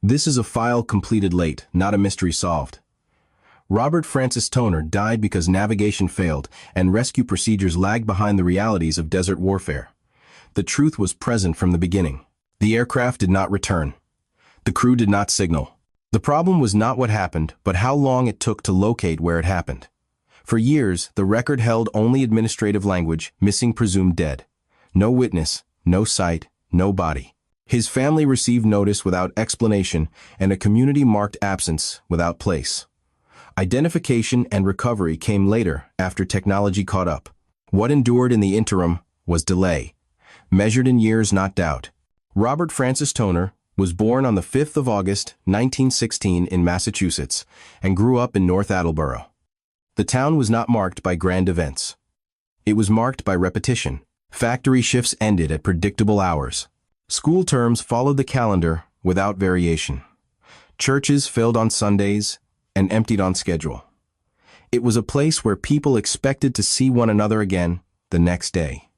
This is a file completed late, not a mystery solved. Robert Francis Toner died because navigation failed and rescue procedures lagged behind the realities of desert warfare. The truth was present from the beginning. The aircraft did not return. The crew did not signal. The problem was not what happened, but how long it took to locate where it happened. For years, the record held only administrative language, missing presumed dead. No witness, no sight, no body. His family received notice without explanation, and a community marked absence without place. Identification and recovery came later after technology caught up. What endured in the interim was delay, measured in years, not doubt. Robert Francis Toner was born on the 5th of August, 1916 in Massachusetts, and grew up in North Attleborough. The town was not marked by grand events. It was marked by repetition. Factory shifts ended at predictable hours. School terms followed the calendar without variation. Churches filled on Sundays and emptied on schedule. It was a place where people expected to see one another again the next day.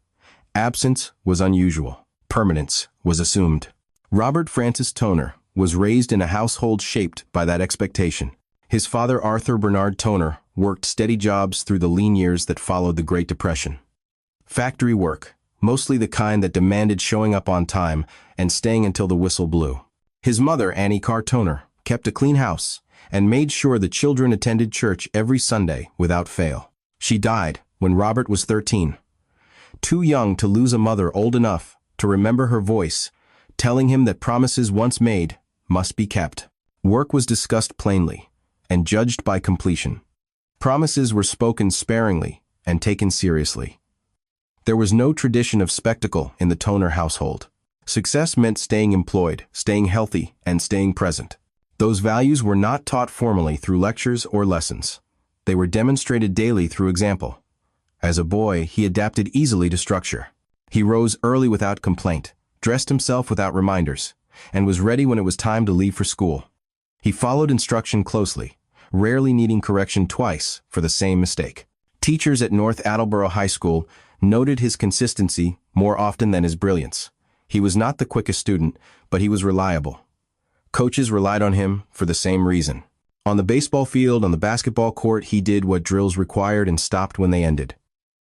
Absence was unusual. Permanence was assumed. Robert Francis Toner was raised in a household shaped by that expectation. His father, Arthur Bernard Toner, worked steady jobs through the lean years that followed the Great Depression. Factory work, mostly the kind that demanded showing up on time and staying until the whistle blew. His mother, Annie Carr Toner, kept a clean house and made sure the children attended church every Sunday without fail. She died when Robert was 13, too young to lose a mother old enough to remember her voice, telling him that promises once made must be kept. Work was discussed plainly and judged by completion. Promises were spoken sparingly and taken seriously. There was no tradition of spectacle in the Toner household. Success meant staying employed, staying healthy, and staying present. Those values were not taught formally through lectures or lessons. They were demonstrated daily through example. As a boy, he adapted easily to structure. He rose early without complaint, dressed himself without reminders, and was ready when it was time to leave for school. He followed instruction closely, rarely needing correction twice for the same mistake. Teachers at North Attleborough High School noted his consistency more often than his brilliance. He was not the quickest student, but he was reliable. Coaches relied on him for the same reason. On the baseball field, on the basketball court, he did what drills required and stopped when they ended.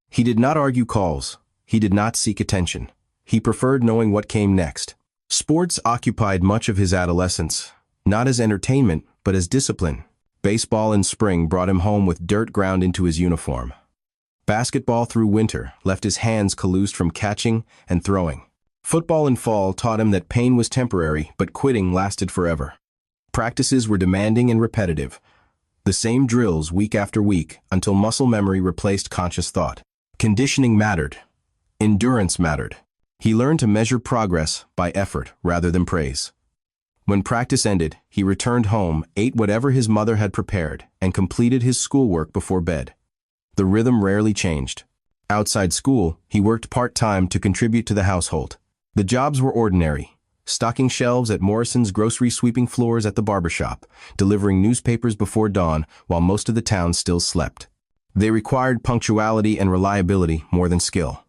He did not argue calls. He did not seek attention. He preferred knowing what came next. Sports occupied much of his adolescence, not as entertainment, but as discipline. Baseball in spring brought him home with dirt ground into his uniform. Basketball through winter left his hands calloused from catching and throwing. Football in fall taught him that pain was temporary, but quitting lasted forever. Practices were demanding and repetitive. The same drills week after week until muscle memory replaced conscious thought. Conditioning mattered. Endurance mattered. He learned to measure progress by effort rather than praise. When practice ended, he returned home, ate whatever his mother had prepared, and completed his schoolwork before bed. The rhythm rarely changed. Outside school, he worked part-time to contribute to the household. The jobs were ordinary: stocking shelves at Morrison's grocery, sweeping floors at the barbershop, delivering newspapers before dawn while most of the town still slept. They required punctuality and reliability more than skill.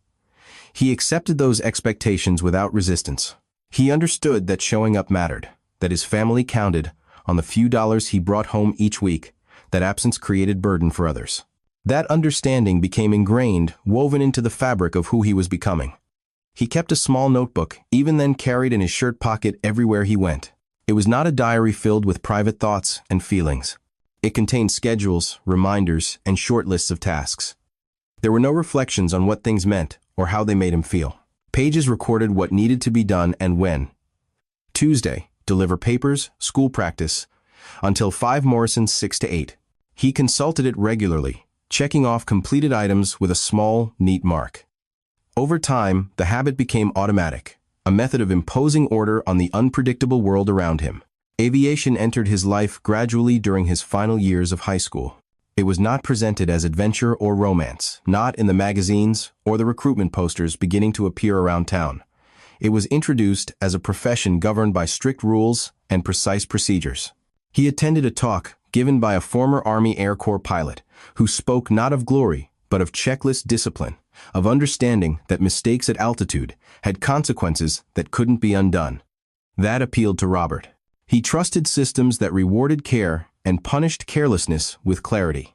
He accepted those expectations without resistance. He understood that showing up mattered, that his family counted on the few dollars he brought home each week, that absence created burden for others. That understanding became ingrained, woven into the fabric of who he was becoming. He kept a small notebook, even then carried in his shirt pocket everywhere he went. It was not a diary filled with private thoughts and feelings. It contained schedules, reminders, and short lists of tasks. There were no reflections on what things meant or how they made him feel. Pages recorded what needed to be done and when. Tuesday, deliver papers, school practice, until 5 Morrison 6 to 8. He consulted it regularly, checking off completed items with a small, neat mark. Over time, the habit became automatic, a method of imposing order on the unpredictable world around him. Aviation entered his life gradually during his final years of high school. It was not presented as adventure or romance, not in the magazines or the recruitment posters beginning to appear around town. It was introduced as a profession governed by strict rules and precise procedures. He attended a talk given by a former Army Air Corps pilot who spoke not of glory, but of checklist discipline, of understanding that mistakes at altitude had consequences that couldn't be undone. That appealed to Robert. He trusted systems that rewarded care and punished carelessness with clarity.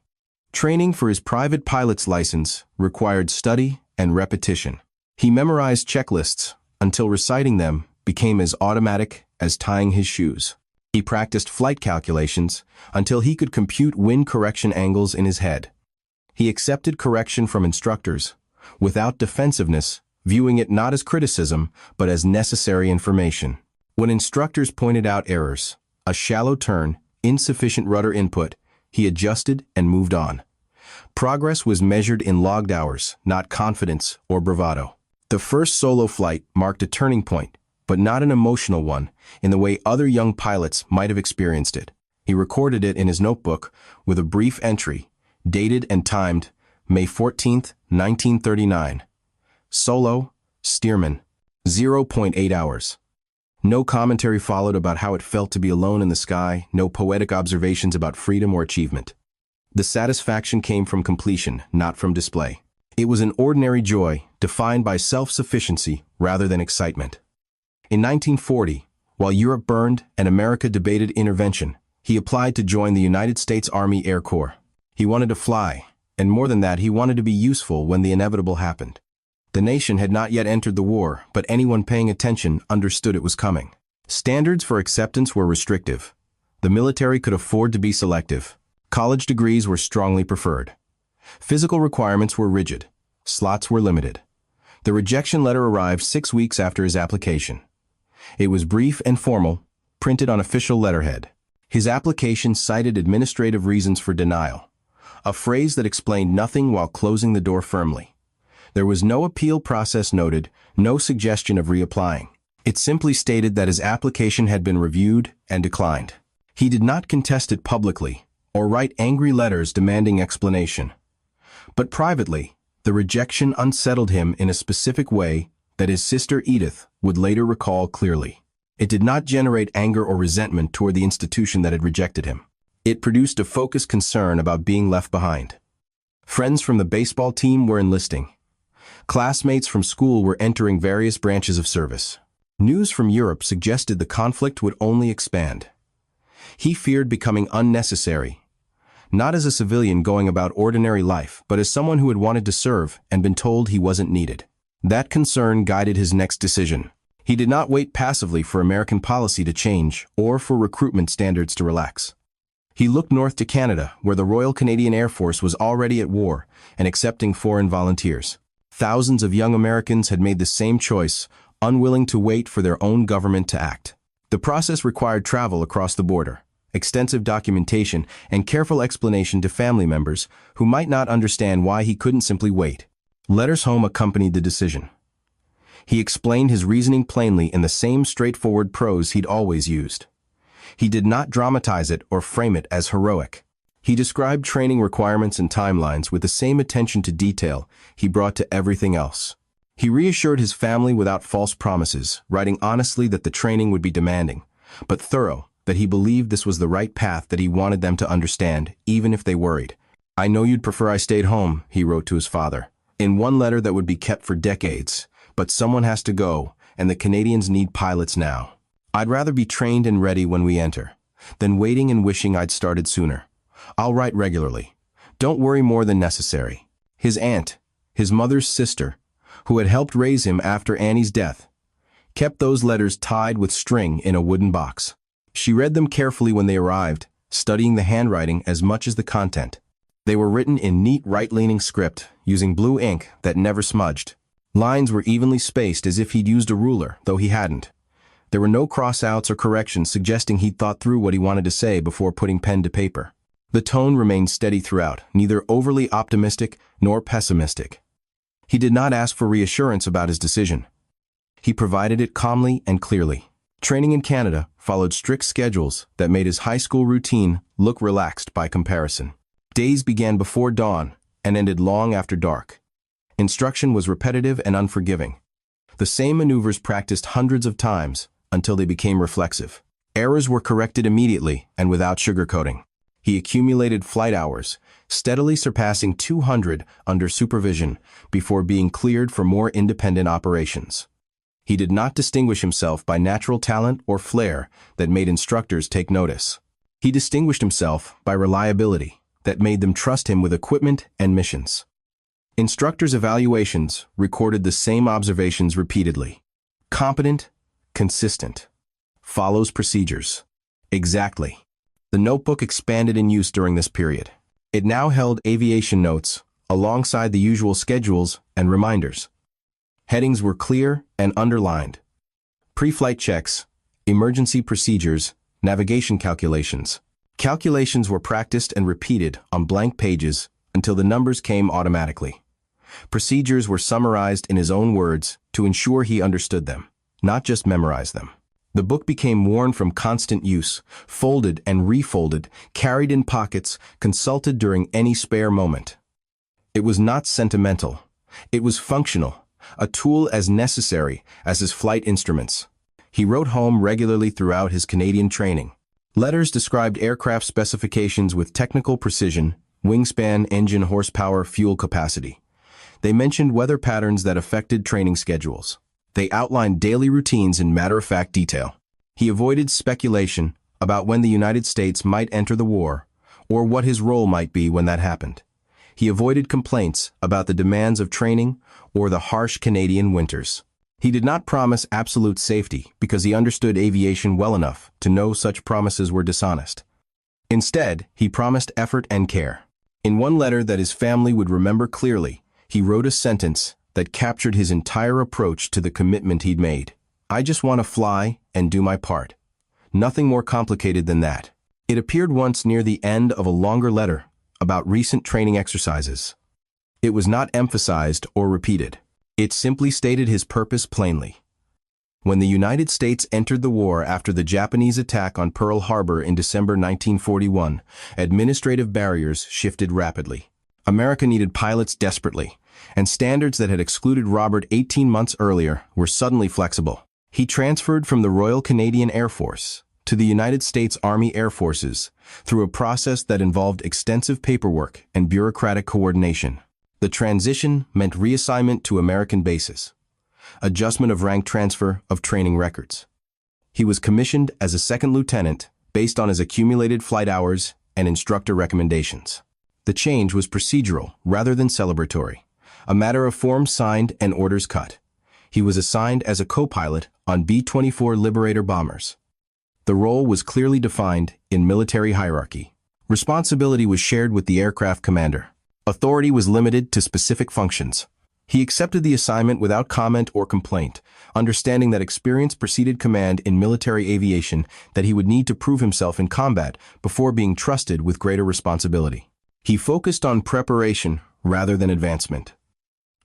Training for his private pilot's license required study and repetition. He memorized checklists until reciting them became as automatic as tying his shoes. He practiced flight calculations until he could compute wind correction angles in his head. He accepted correction from instructors without defensiveness, viewing it not as criticism but as necessary information. When instructors pointed out errors, a shallow turn, insufficient rudder input, he adjusted and moved on. Progress was measured in logged hours, not confidence or bravado. The first solo flight marked a turning point, but not an emotional one, in the way other young pilots might have experienced it. He recorded it in his notebook with a brief entry, dated and timed May 14, 1939. Solo, Stearman, 0.8 hours. No commentary followed about how it felt to be alone in the sky, no poetic observations about freedom or achievement. The satisfaction came from completion, not from display. It was an ordinary joy, defined by self-sufficiency rather than excitement. In 1940, while Europe burned and America debated intervention, he applied to join the United States Army Air Corps. He wanted to fly, and more than that, he wanted to be useful when the inevitable happened. The nation had not yet entered the war, but anyone paying attention understood it was coming. Standards for acceptance were restrictive. The military could afford to be selective. College degrees were strongly preferred. Physical requirements were rigid. Slots were limited. The rejection letter arrived 6 weeks after his application. It was brief and formal, printed on official letterhead. His application cited administrative reasons for denial, a phrase that explained nothing while closing the door firmly. There was no appeal process noted, no suggestion of reapplying. It simply stated that his application had been reviewed and declined. He did not contest it publicly or write angry letters demanding explanation. But privately, the rejection unsettled him in a specific way that his sister Edith would later recall clearly. It did not generate anger or resentment toward the institution that had rejected him. It produced a focused concern about being left behind. Friends from the baseball team were enlisting. Classmates from school were entering various branches of service. News from Europe suggested the conflict would only expand. He feared becoming unnecessary, not as a civilian going about ordinary life, but as someone who had wanted to serve and been told he wasn't needed. That concern guided his next decision. He did not wait passively for American policy to change or for recruitment standards to relax. He looked north to Canada, where the Royal Canadian Air Force was already at war and accepting foreign volunteers. Thousands of young Americans had made the same choice, unwilling to wait for their own government to act. The process required travel across the border, extensive documentation, and careful explanation to family members who might not understand why he couldn't simply wait. Letters home accompanied the decision. He explained his reasoning plainly in the same straightforward prose he'd always used. He did not dramatize it or frame it as heroic. He described training requirements and timelines with the same attention to detail he brought to everything else. He reassured his family without false promises, writing honestly that the training would be demanding, but thorough, that he believed this was the right path, that he wanted them to understand, even if they worried. "I know you'd prefer I stayed home," he wrote to his father, in one letter that would be kept for decades, "but someone has to go, and the Canadians need pilots now. I'd rather be trained and ready when we enter, than waiting and wishing I'd started sooner. I'll write regularly. Don't worry more than necessary." His aunt, his mother's sister, who had helped raise him after Annie's death, kept those letters tied with string in a wooden box. She read them carefully when they arrived, studying the handwriting as much as the content. They were written in neat right-leaning script, using blue ink that never smudged. Lines were evenly spaced as if he'd used a ruler, though he hadn't. There were no cross-outs or corrections suggesting he'd thought through what he wanted to say before putting pen to paper. The tone remained steady throughout, neither overly optimistic nor pessimistic. He did not ask for reassurance about his decision. He provided it calmly and clearly. Training in Canada followed strict schedules that made his high school routine look relaxed by comparison. Days began before dawn and ended long after dark. Instruction was repetitive and unforgiving. The same maneuvers practiced hundreds of times until they became reflexive. Errors were corrected immediately and without sugarcoating. He accumulated flight hours, steadily surpassing 200 under supervision before being cleared for more independent operations. He did not distinguish himself by natural talent or flair that made instructors take notice. He distinguished himself by reliability that made them trust him with equipment and missions. Instructors' evaluations recorded the same observations repeatedly. Competent, consistent. Follows procedures. Exactly. The notebook expanded in use during this period. It now held aviation notes alongside the usual schedules and reminders. Headings were clear and underlined. Pre-flight checks, emergency procedures, navigation calculations. Calculations were practiced and repeated on blank pages until the numbers came automatically. Procedures were summarized in his own words to ensure he understood them, not just memorized them. The book became worn from constant use, folded and refolded, carried in pockets, consulted during any spare moment. It was not sentimental. It was functional, a tool as necessary as his flight instruments. He wrote home regularly throughout his Canadian training. Letters described aircraft specifications with technical precision, wingspan, engine horsepower, fuel capacity. They mentioned weather patterns that affected training schedules. They outlined daily routines in matter-of-fact detail. He avoided speculation about when the United States might enter the war, or what his role might be when that happened. He avoided complaints about the demands of training or the harsh Canadian winters. He did not promise absolute safety because he understood aviation well enough to know such promises were dishonest. Instead, he promised effort and care. In one letter that his family would remember clearly, he wrote a sentence that captured his entire approach to the commitment he'd made. "I just want to fly and do my part. Nothing more complicated than that." It appeared once near the end of a longer letter about recent training exercises. It was not emphasized or repeated. It simply stated his purpose plainly. When the United States entered the war after the Japanese attack on Pearl Harbor in December 1941, administrative barriers shifted rapidly. America needed pilots desperately, and standards that had excluded Robert 18 months earlier were suddenly flexible. He transferred from the Royal Canadian Air Force to the United States Army Air Forces through a process that involved extensive paperwork and bureaucratic coordination. The transition meant reassignment to American bases, adjustment of rank, transfer of training records. He was commissioned as a second lieutenant based on his accumulated flight hours and instructor recommendations. The change was procedural rather than celebratory, a matter of forms signed and orders cut. He was assigned as a co-pilot on B-24 Liberator bombers. The role was clearly defined in military hierarchy. Responsibility was shared with the aircraft commander. Authority was limited to specific functions. He accepted the assignment without comment or complaint, understanding that experience preceded command in military aviation, that he would need to prove himself in combat before being trusted with greater responsibility. He focused on preparation rather than advancement.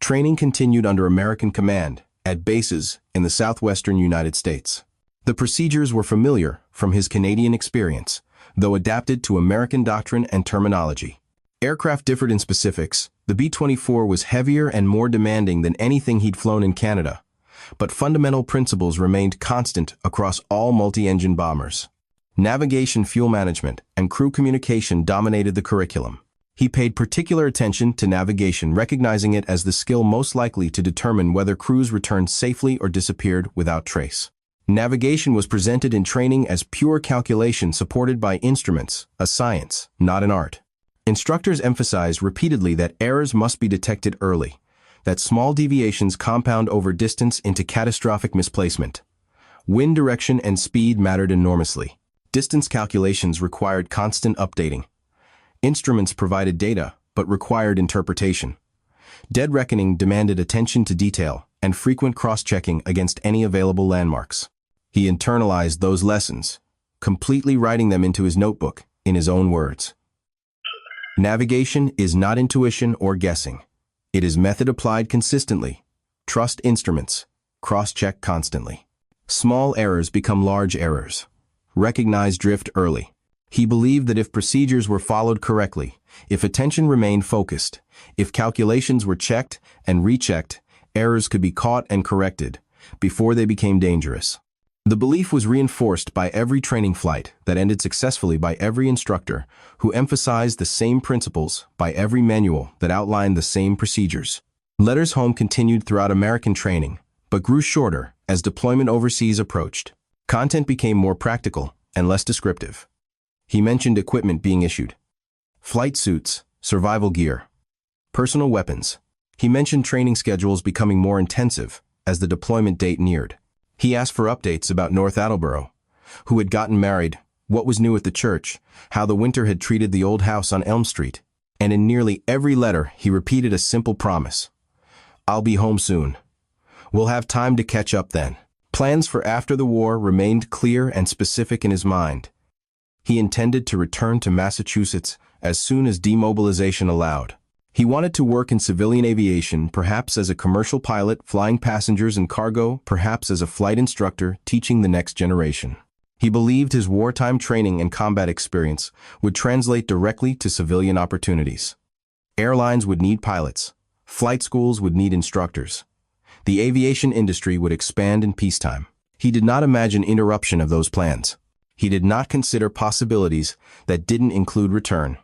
Training continued under American command at bases in the southwestern United States. The procedures were familiar from his Canadian experience, though adapted to American doctrine and terminology. Aircraft differed in specifics. The B-24 was heavier and more demanding than anything he'd flown in Canada, but fundamental principles remained constant across all multi-engine bombers. Navigation, fuel management, and crew communication dominated the curriculum. He paid particular attention to navigation, recognizing it as the skill most likely to determine whether crews returned safely or disappeared without trace. Navigation was presented in training as pure calculation supported by instruments, a science, not an art. Instructors emphasized repeatedly that errors must be detected early, that small deviations compound over distance into catastrophic misplacement. Wind direction and speed mattered enormously. Distance calculations required constant updating. Instruments provided data, but required interpretation. Dead reckoning demanded attention to detail and frequent cross-checking against any available landmarks. He internalized those lessons, completely writing them into his notebook in his own words. Navigation is not intuition or guessing. It is method applied consistently. Trust instruments. Cross-check constantly. Small errors become large errors. Recognize drift early. He believed that if procedures were followed correctly, if attention remained focused, if calculations were checked and rechecked, errors could be caught and corrected before they became dangerous. The belief was reinforced by every training flight that ended successfully, by every instructor who emphasized the same principles, by every manual that outlined the same procedures. Letters home continued throughout American training, but grew shorter as deployment overseas approached. Content became more practical and less descriptive. He mentioned equipment being issued: flight suits, survival gear, personal weapons. He mentioned training schedules becoming more intensive as the deployment date neared. He asked for updates about North Attleborough, who had gotten married, what was new at the church, how the winter had treated the old house on Elm Street. And in nearly every letter, he repeated a simple promise: "I'll be home soon. We'll have time to catch up then." Plans for after the war remained clear and specific in his mind. He intended to return to Massachusetts as soon as demobilization allowed. He wanted to work in civilian aviation, perhaps as a commercial pilot flying passengers and cargo, perhaps as a flight instructor teaching the next generation. He believed his wartime training and combat experience would translate directly to civilian opportunities. Airlines would need pilots. Flight schools would need instructors. The aviation industry would expand in peacetime. He did not imagine interruption of those plans. He did not consider possibilities that didn't include return.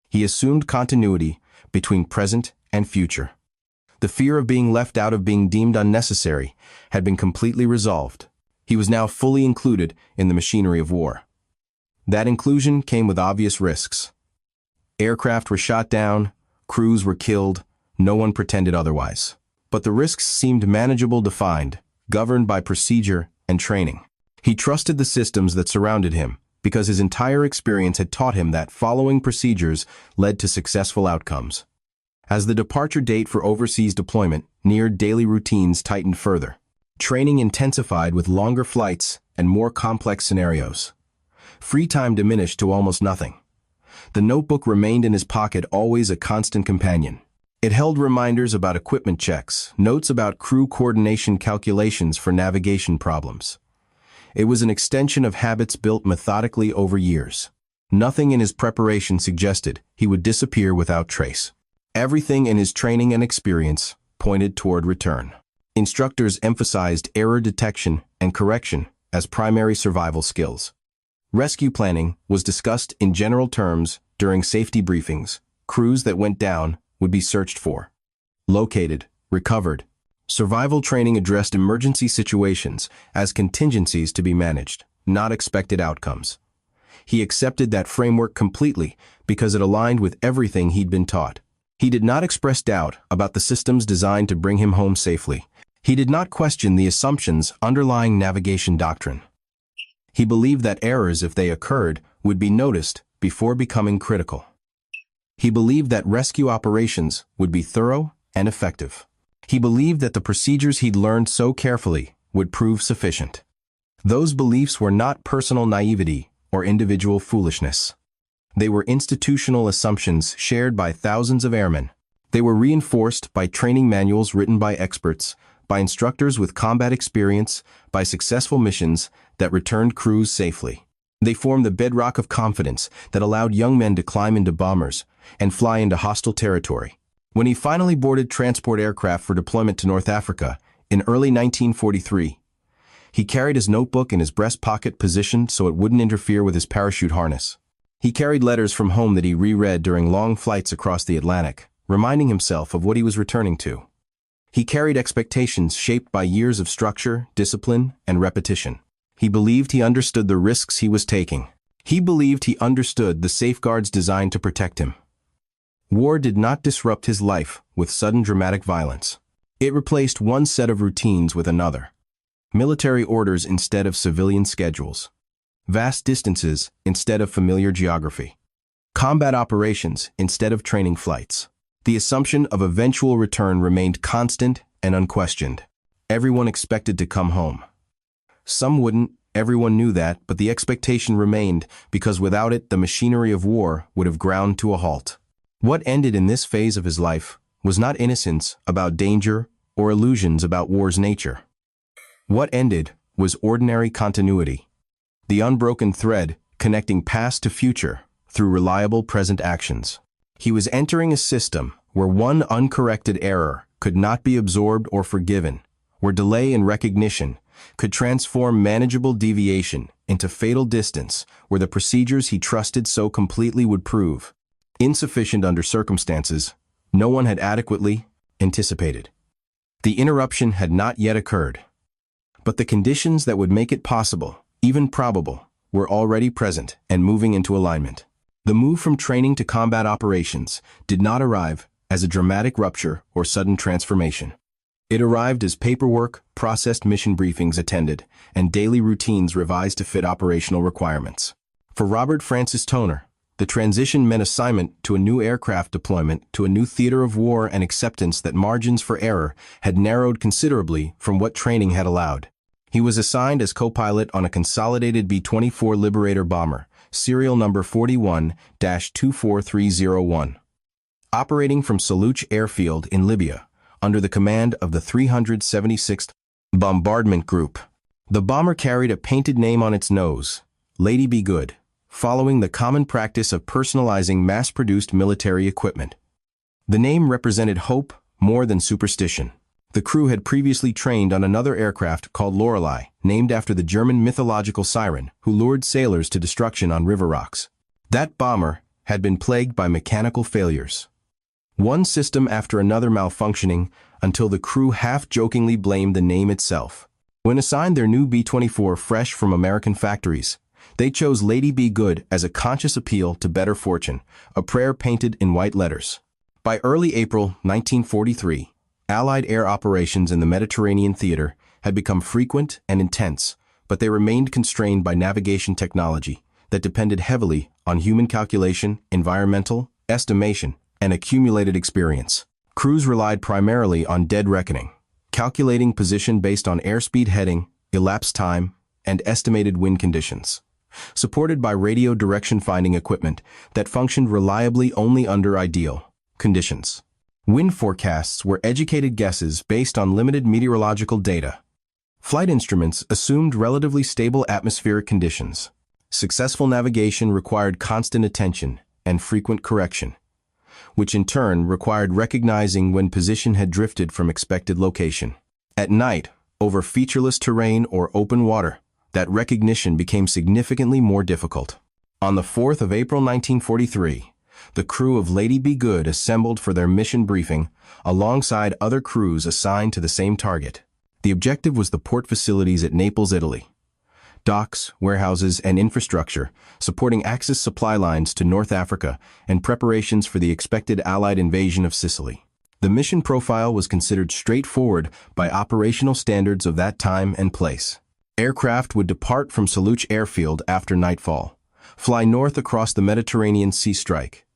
He assumed continuity between present and future. The fear of being left out, of being deemed unnecessary, had been completely resolved. He was now fully included in the machinery of war. That inclusion came with obvious risks. Aircraft were shot down, crews were killed, no one pretended otherwise. But the risks seemed manageable, defined, governed by procedure and training. He trusted the systems that surrounded him, because his entire experience had taught him that following procedures led to successful outcomes. As the departure date for overseas deployment neared, daily routines tightened further. Training intensified with longer flights and more complex scenarios. Free time diminished to almost nothing. The notebook remained in his pocket, always a constant companion. It held reminders about equipment checks, notes about crew coordination, calculations for navigation problems. It was an extension of habits built methodically over years. Nothing in his preparation suggested he would disappear without trace. Everything in his training and experience pointed toward return. Instructors emphasized error detection and correction as primary survival skills. Rescue planning was discussed in general terms during safety briefings. Crews that went down would be searched for, located, recovered. Survival training addressed emergency situations as contingencies to be managed, not expected outcomes. He accepted that framework completely because it aligned with everything he'd been taught. He did not express doubt about the systems designed to bring him home safely. He did not question the assumptions underlying navigation doctrine. He believed that errors, if they occurred, would be noticed before becoming critical. He believed that rescue operations would be thorough and effective. He believed that the procedures he'd learned so carefully would prove sufficient. Those beliefs were not personal naivety or individual foolishness. They were institutional assumptions shared by thousands of airmen. They were reinforced by training manuals written by experts, by instructors with combat experience, by successful missions that returned crews safely. They formed the bedrock of confidence that allowed young men to climb into bombers and fly into hostile territory. When he finally boarded transport aircraft for deployment to North Africa in early 1943, he carried his notebook in his breast pocket, positioned so it wouldn't interfere with his parachute harness. He carried letters from home that he reread during long flights across the Atlantic, reminding himself of what he was returning to. He carried expectations shaped by years of structure, discipline, and repetition. He believed he understood the risks he was taking. He believed he understood the safeguards designed to protect him. War did not disrupt his life with sudden dramatic violence. It replaced one set of routines with another. Military orders instead of civilian schedules. Vast distances instead of familiar geography. Combat operations instead of training flights. The assumption of eventual return remained constant and unquestioned. Everyone expected to come home. Some wouldn't, everyone knew that, but the expectation remained because without it, the machinery of war would have ground to a halt. What ended in this phase of his life was not innocence about danger or illusions about war's nature. What ended was ordinary continuity, the unbroken thread connecting past to future through reliable present actions. He was entering a system where one uncorrected error could not be absorbed or forgiven, where delay in recognition could transform manageable deviation into fatal distance, where the procedures he trusted so completely would prove insufficient under circumstances no one had adequately anticipated. The interruption had not yet occurred. But the conditions that would make it possible, even probable, were already present and moving into alignment. The move from training to combat operations did not arrive as a dramatic rupture or sudden transformation. It arrived as paperwork, processed mission briefings attended, and daily routines revised to fit operational requirements. For Robert Francis Toner, the transition meant assignment to a new aircraft deployment, to a new theater of war, and acceptance that margins for error had narrowed considerably from what training had allowed. He was assigned as co-pilot on a consolidated B-24 Liberator bomber, serial number 41-24301. Operating from Saluch Airfield in Libya, under the command of the 376th Bombardment Group. The bomber carried a painted name on its nose, Lady Be Good, following the common practice of personalizing mass-produced military equipment. The name represented hope more than superstition. The crew had previously trained on another aircraft called Lorelei, named after the German mythological siren who lured sailors to destruction on river rocks. That bomber had been plagued by mechanical failures, one system after another malfunctioning, until the crew half-jokingly blamed the name itself. When assigned their new B-24 fresh from American factories, they chose Lady Be Good as a conscious appeal to better fortune, a prayer painted in white letters. By early April 1943, Allied air operations in the Mediterranean theater had become frequent and intense, but they remained constrained by navigation technology that depended heavily on human calculation, environmental estimation, and accumulated experience. Crews relied primarily on dead reckoning, calculating position based on airspeed heading, elapsed time, and estimated wind conditions, supported by radio direction-finding equipment that functioned reliably only under ideal conditions. Wind forecasts were educated guesses based on limited meteorological data. Flight instruments assumed relatively stable atmospheric conditions. Successful navigation required constant attention and frequent correction, which in turn required recognizing when position had drifted from expected location. At night, over featureless terrain or open water, that recognition became significantly more difficult. On the 4th of April 1943, the crew of Lady Be Good assembled for their mission briefing alongside other crews assigned to the same target. The objective was the port facilities at Naples, Italy. Docks, warehouses, and infrastructure, supporting Axis supply lines to North Africa and preparations for the expected Allied invasion of Sicily. The mission profile was considered straightforward by operational standards of that time and place. Aircraft would depart from Saluch Airfield after nightfall, fly north across the Mediterranean Sea strike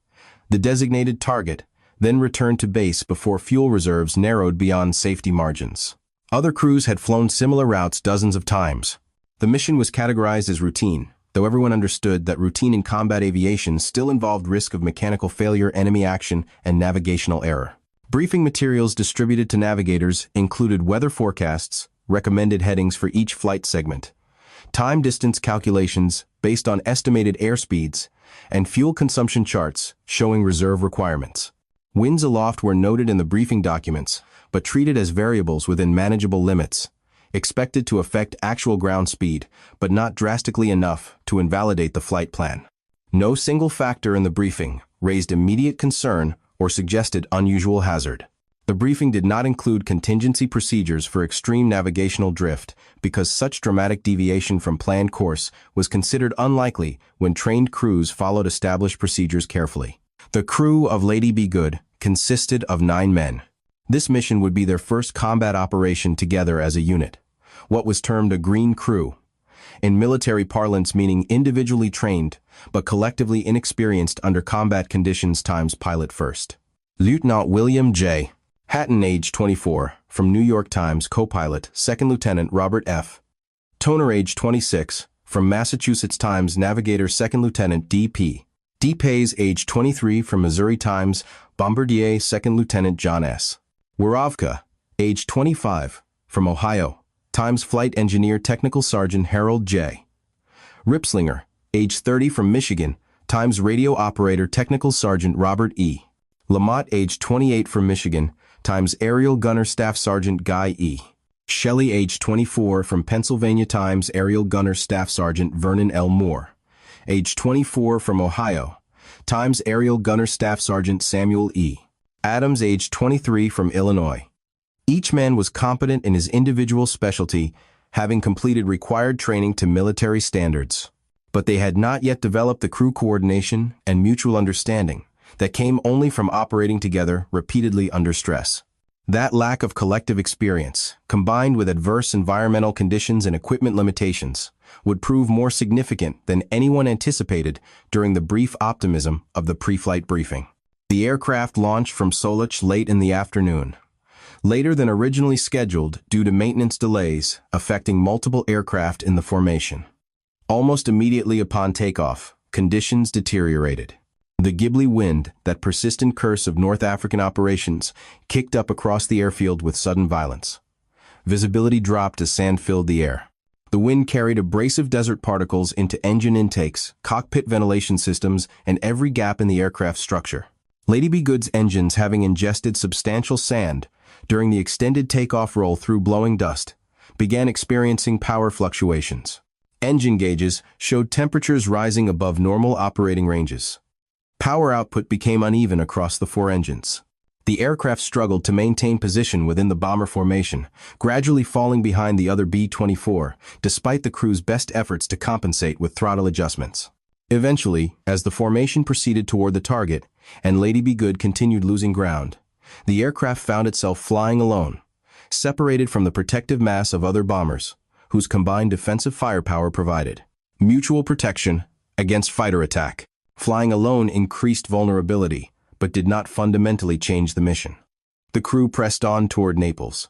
the designated target, then return to base before fuel reserves narrowed beyond safety margins. Other crews had flown similar routes dozens of times. The mission was categorized as routine, though everyone understood that routine in combat aviation still involved risk of mechanical failure, enemy action, and navigational error. Briefing materials distributed to navigators included weather forecasts, recommended headings for each flight segment, time distance calculations based on estimated airspeeds, and fuel consumption charts showing reserve requirements. Winds aloft were noted in the briefing documents, but treated as variables within manageable limits, expected to affect actual ground speed, but not drastically enough to invalidate the flight plan. No single factor in the briefing raised immediate concern or suggested unusual hazard. The briefing did not include contingency procedures for extreme navigational drift because such dramatic deviation from planned course was considered unlikely when trained crews followed established procedures carefully. The crew of Lady Be Good consisted of 9 men. This mission would be their first combat operation together as a unit, what was termed a green crew, in military parlance meaning individually trained but collectively inexperienced under combat conditions times pilot first. Lieutenant William J. Hatton, age 24, from New York Times, co-pilot, Second Lieutenant Robert F. Toner, age 26, from Massachusetts Times, navigator, Second Lieutenant D.P. D. Pays, age 23, from Missouri Times, bombardier, Second Lieutenant John S. Warovka, age 25, from Ohio, Times Flight Engineer, Technical Sergeant Harold J. Ripslinger, age 30, from Michigan, Times Radio Operator, Technical Sergeant Robert E. Lamott, age 28, from Michigan, Times Aerial Gunner Staff Sergeant Guy E. Shelley, age 24, from Pennsylvania Times Aerial Gunner Staff Sergeant Vernon L. Moore. Age 24, from Ohio, Times Aerial Gunner Staff Sergeant Samuel E. Adams, age 23, from Illinois. Each man was competent in his individual specialty, having completed required training to military standards. But they had not yet developed the crew coordination and mutual understanding that came only from operating together repeatedly under stress. That lack of collective experience, combined with adverse environmental conditions and equipment limitations, would prove more significant than anyone anticipated during the brief optimism of the pre-flight briefing. The aircraft launched from Solich late in the afternoon, later than originally scheduled due to maintenance delays affecting multiple aircraft in the formation. Almost immediately upon takeoff, conditions deteriorated. The Ghibli wind, that persistent curse of North African operations, kicked up across the airfield with sudden violence. Visibility dropped as sand filled the air. The wind carried abrasive desert particles into engine intakes, cockpit ventilation systems, and every gap in the aircraft's structure. Lady Be Good's engines, having ingested substantial sand during the extended takeoff roll through blowing dust, began experiencing power fluctuations. Engine gauges showed temperatures rising above normal operating ranges. Power output became uneven across the four engines. The aircraft struggled to maintain position within the bomber formation, gradually falling behind the other B-24, despite the crew's best efforts to compensate with throttle adjustments. Eventually, as the formation proceeded toward the target, and Lady Be Good continued losing ground, the aircraft found itself flying alone, separated from the protective mass of other bombers, whose combined defensive firepower provided mutual protection against fighter attack. Flying alone increased vulnerability, but did not fundamentally change the mission. The crew pressed on toward Naples.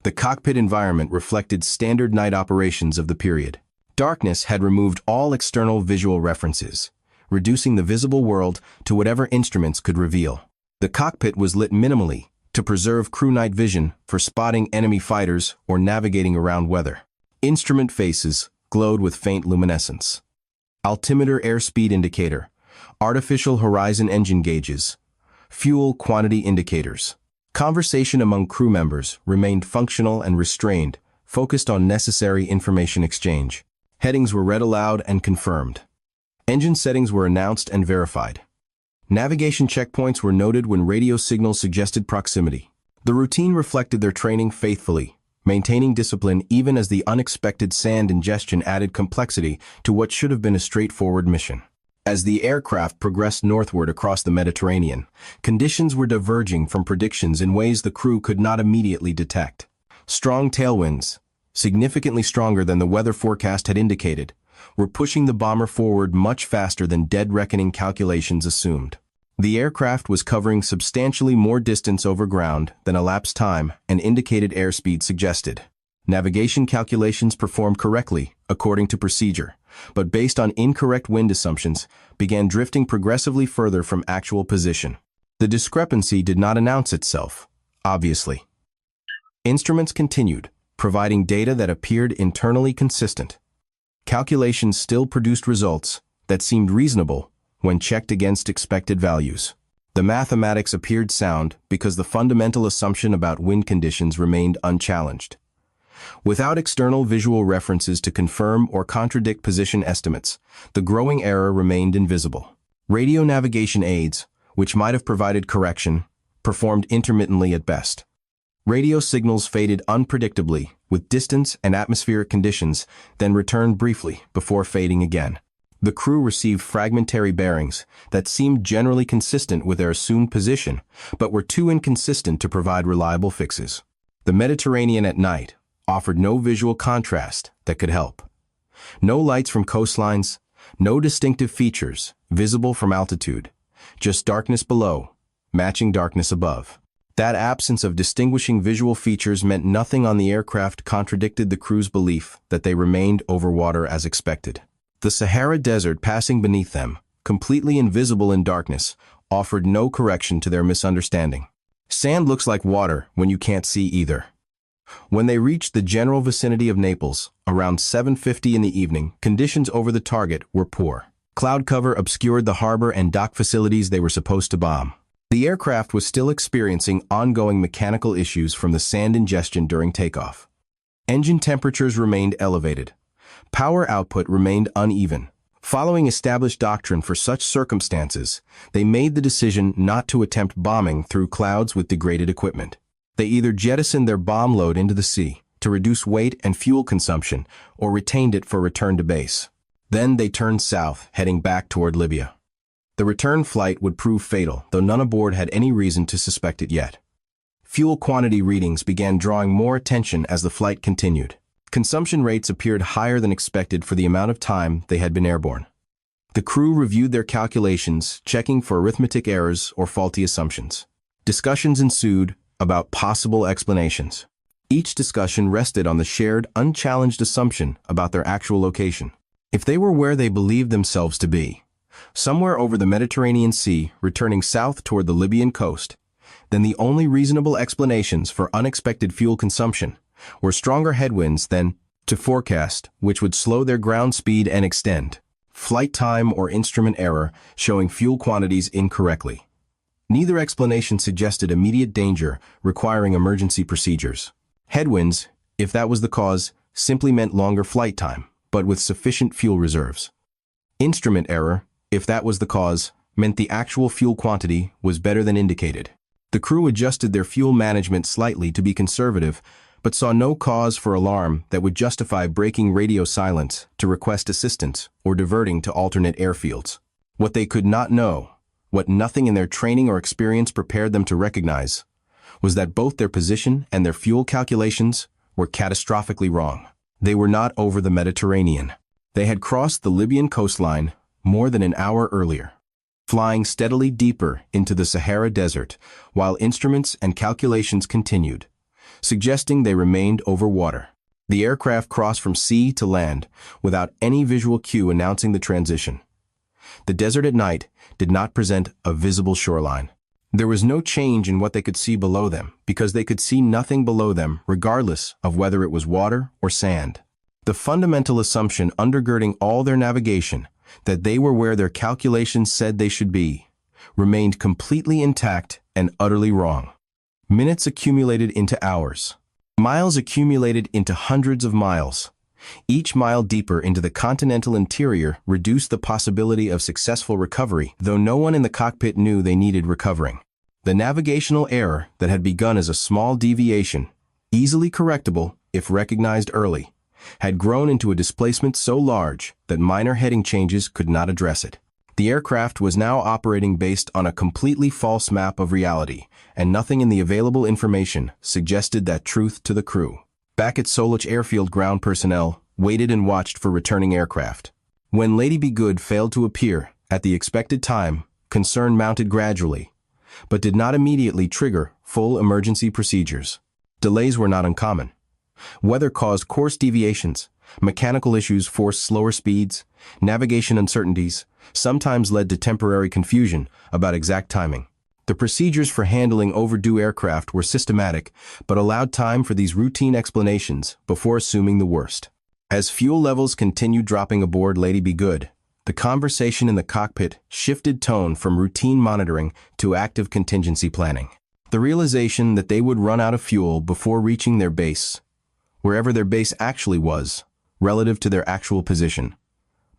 The cockpit environment reflected standard night operations of the period. Darkness had removed all external visual references, reducing the visible world to whatever instruments could reveal. The cockpit was lit minimally to preserve crew night vision for spotting enemy fighters or navigating around weather. Instrument faces glowed with faint luminescence. Altimeter airspeed indicator, artificial horizon engine gauges, fuel quantity indicators. Conversation among crew members remained functional and restrained, focused on necessary information exchange. Headings were read aloud and confirmed. Engine settings were announced and verified. Navigation checkpoints were noted when radio signals suggested proximity. The routine reflected their training faithfully, maintaining discipline even as the unexpected sand ingestion added complexity to what should have been a straightforward mission. As the aircraft progressed northward across the Mediterranean, conditions were diverging from predictions in ways the crew could not immediately detect. Strong tailwinds, significantly stronger than the weather forecast had indicated, were pushing the bomber forward much faster than dead reckoning calculations assumed. The aircraft was covering substantially more distance over ground than elapsed time and indicated airspeed suggested. Navigation calculations performed correctly, according to procedure, but based on incorrect wind assumptions, began drifting progressively further from actual position. The discrepancy did not announce itself, obviously. Instruments continued, providing data that appeared internally consistent. Calculations still produced results that seemed reasonable when checked against expected values. The mathematics appeared sound because the fundamental assumption about wind conditions remained unchallenged. Without external visual references to confirm or contradict position estimates, the growing error remained invisible. Radio navigation aids, which might have provided correction, performed intermittently at best. Radio signals faded unpredictably with distance and atmospheric conditions, then returned briefly before fading again. The crew received fragmentary bearings that seemed generally consistent with their assumed position, but were too inconsistent to provide reliable fixes. The Mediterranean at night offered no visual contrast that could help. No lights from coastlines, no distinctive features visible from altitude, just darkness below, matching darkness above. That absence of distinguishing visual features meant nothing on the aircraft contradicted the crew's belief that they remained over water as expected. The Sahara Desert passing beneath them, completely invisible in darkness, offered no correction to their misunderstanding. Sand looks like water when you can't see either. When they reached the general vicinity of Naples, around 7:50 in the evening, conditions over the target were poor. Cloud cover obscured the harbor and dock facilities they were supposed to bomb. The aircraft was still experiencing ongoing mechanical issues from the sand ingestion during takeoff. Engine temperatures remained elevated. Power output remained uneven. Following established doctrine for such circumstances, they made the decision not to attempt bombing through clouds with degraded equipment. They either jettisoned their bomb load into the sea to reduce weight and fuel consumption or retained it for return to base. Then they turned south, heading back toward Libya. The return flight would prove fatal, though none aboard had any reason to suspect it yet. Fuel quantity readings began drawing more attention as the flight continued. Consumption rates appeared higher than expected for the amount of time they had been airborne. The crew reviewed their calculations, checking for arithmetic errors or faulty assumptions. Discussions ensued about possible explanations. Each discussion rested on the shared, unchallenged assumption about their actual location. If they were where they believed themselves to be, somewhere over the Mediterranean Sea, returning south toward the Libyan coast, then the only reasonable explanations for unexpected fuel consumption were stronger headwinds than to forecast, which would slow their ground speed and extend flight time, or instrument error showing fuel quantities incorrectly. Neither explanation suggested immediate danger requiring emergency procedures. Headwinds, if that was the cause, simply meant longer flight time, but with sufficient fuel reserves. Instrument error, if that was the cause, meant the actual fuel quantity was better than indicated. The crew adjusted their fuel management slightly to be conservative, but saw no cause for alarm that would justify breaking radio silence to request assistance or diverting to alternate airfields. What they could not know, what nothing in their training or experience prepared them to recognize, was that both their position and their fuel calculations were catastrophically wrong. They were not over the Mediterranean. They had crossed the Libyan coastline more than an hour earlier, flying steadily deeper into the Sahara Desert while instruments and calculations continued, suggesting they remained over water. The aircraft crossed from sea to land without any visual cue announcing the transition. The desert at night did not present a visible shoreline. There was no change in what they could see below them because they could see nothing below them regardless of whether it was water or sand. The fundamental assumption undergirding all their navigation, that they were where their calculations said they should be, remained completely intact and utterly wrong. Minutes accumulated into hours. Miles accumulated into hundreds of miles. Each mile deeper into the continental interior reduced the possibility of successful recovery, though no one in the cockpit knew they needed recovering. The navigational error that had begun as a small deviation, easily correctable if recognized early, had grown into a displacement so large that minor heading changes could not address it. The aircraft was now operating based on a completely false map of reality, and nothing in the available information suggested that truth to the crew. Back at Solich Airfield, ground personnel waited and watched for returning aircraft. When Lady Be Good failed to appear at the expected time, concern mounted gradually, but did not immediately trigger full emergency procedures. Delays were not uncommon. Weather caused course deviations, mechanical issues forced slower speeds, navigation uncertainties sometimes led to temporary confusion about exact timing. The procedures for handling overdue aircraft were systematic, but allowed time for these routine explanations before assuming the worst. As fuel levels continued dropping aboard Lady Be Good, the conversation in the cockpit shifted tone from routine monitoring to active contingency planning. The realization that they would run out of fuel before reaching their base, wherever their base actually was, relative to their actual position,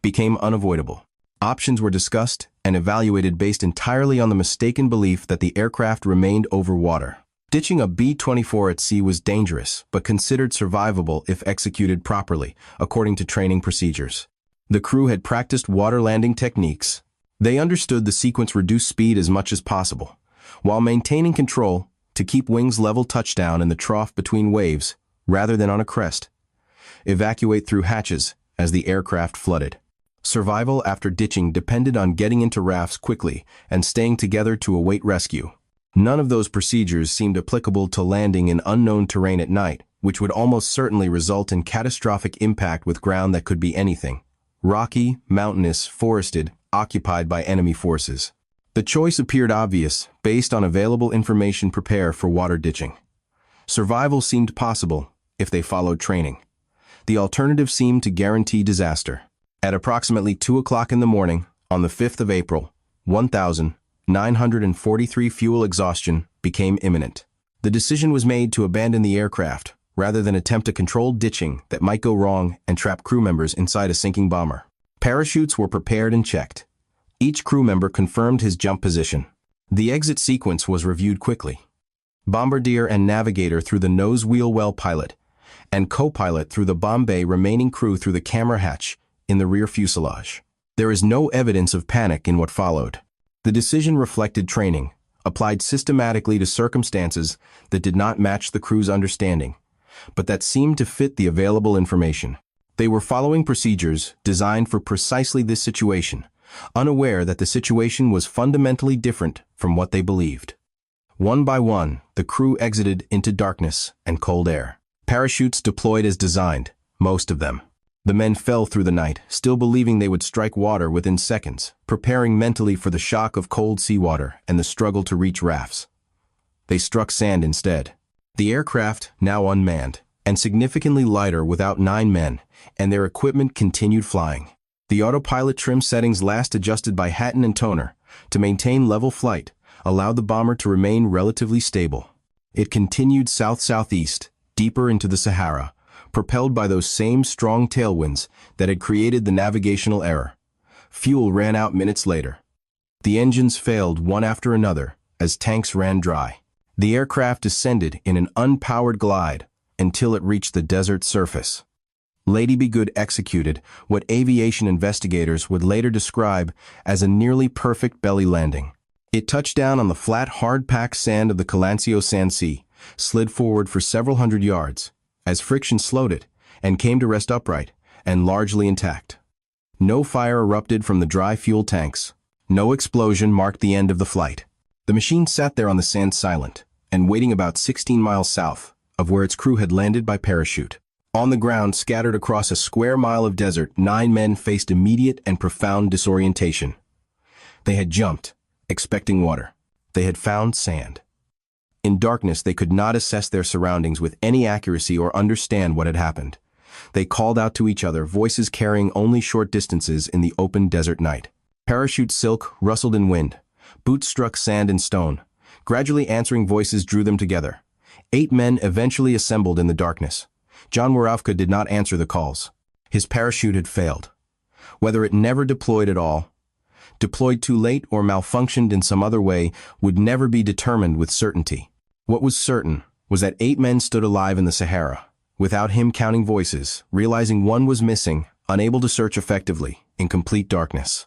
became unavoidable. Options were discussed and evaluated based entirely on the mistaken belief that the aircraft remained over water. Ditching a B-24 at sea was dangerous, but considered survivable if executed properly, according to training procedures. The crew had practiced water landing techniques. They understood the sequence reduced speed as much as possible, while maintaining control to keep wings level touchdown in the trough between waves, rather than on a crest. Evacuate through hatches as the aircraft flooded. Survival after ditching depended on getting into rafts quickly and staying together to await rescue. None of those procedures seemed applicable to landing in unknown terrain at night, which would almost certainly result in catastrophic impact with ground that could be anything: rocky, mountainous, forested, occupied by enemy forces. The choice appeared obvious based on available information. Prepare for water ditching. Survival seemed possible if they followed training. The alternative seemed to guarantee disaster. At approximately 2 o'clock in the morning, on the 5th of April, 1,943 fuel exhaustion became imminent. The decision was made to abandon the aircraft, rather than attempt a controlled ditching that might go wrong and trap crew members inside a sinking bomber. Parachutes were prepared and checked. Each crew member confirmed his jump position. The exit sequence was reviewed quickly. bombardier and navigator through the nose wheel well pilot, and Copilot through the Bombay remaining crew through the camera hatch in the rear fuselage. There is no evidence of panic in what followed. The decision reflected training, applied systematically to circumstances that did not match the crew's understanding, but that seemed to fit the available information. They were following procedures designed for precisely this situation, unaware that the situation was fundamentally different from what they believed. One by one, the crew exited into darkness and cold air. Parachutes deployed as designed, most of them. The men fell through the night, still believing they would strike water within seconds, preparing mentally for the shock of cold seawater and the struggle to reach rafts. They struck sand instead. The aircraft, now unmanned, and significantly lighter without 9 men, and their equipment continued flying. The autopilot trim settings last adjusted by Hatton and Toner to maintain level flight allowed the bomber to remain relatively stable. It continued south-southeast, deeper into the Sahara, propelled by those same strong tailwinds that had created the navigational error. Fuel ran out minutes later. The engines failed one after another as tanks ran dry. The aircraft descended in an unpowered glide until it reached the desert surface. Lady Be Good executed what aviation investigators would later describe as a nearly perfect belly landing. It touched down on the flat, hard-packed sand of the Calancio Sand Sea, slid forward for several hundred yards, as friction slowed it, and came to rest upright and largely intact. No fire erupted from the dry fuel tanks. No explosion marked the end of the flight. The machine sat there on the sand silent and waiting about 16 miles south of where its crew had landed by parachute. On the ground, scattered across a square mile of desert, 9 men faced immediate and profound disorientation. They had jumped, expecting water. They had found sand. In darkness, they could not assess their surroundings with any accuracy or understand what had happened. They called out to each other, voices carrying only short distances in the open desert night. Parachute silk rustled in wind. Boots struck sand and stone. Gradually answering voices drew them together. 8 men eventually assembled in the darkness. John Waravka did not answer the calls. His parachute had failed. Whether it never deployed at all, deployed too late, or malfunctioned in some other way would never be determined with certainty. What was certain was that 8 men stood alive in the Sahara, without him counting voices, realizing one was missing, unable to search effectively, in complete darkness.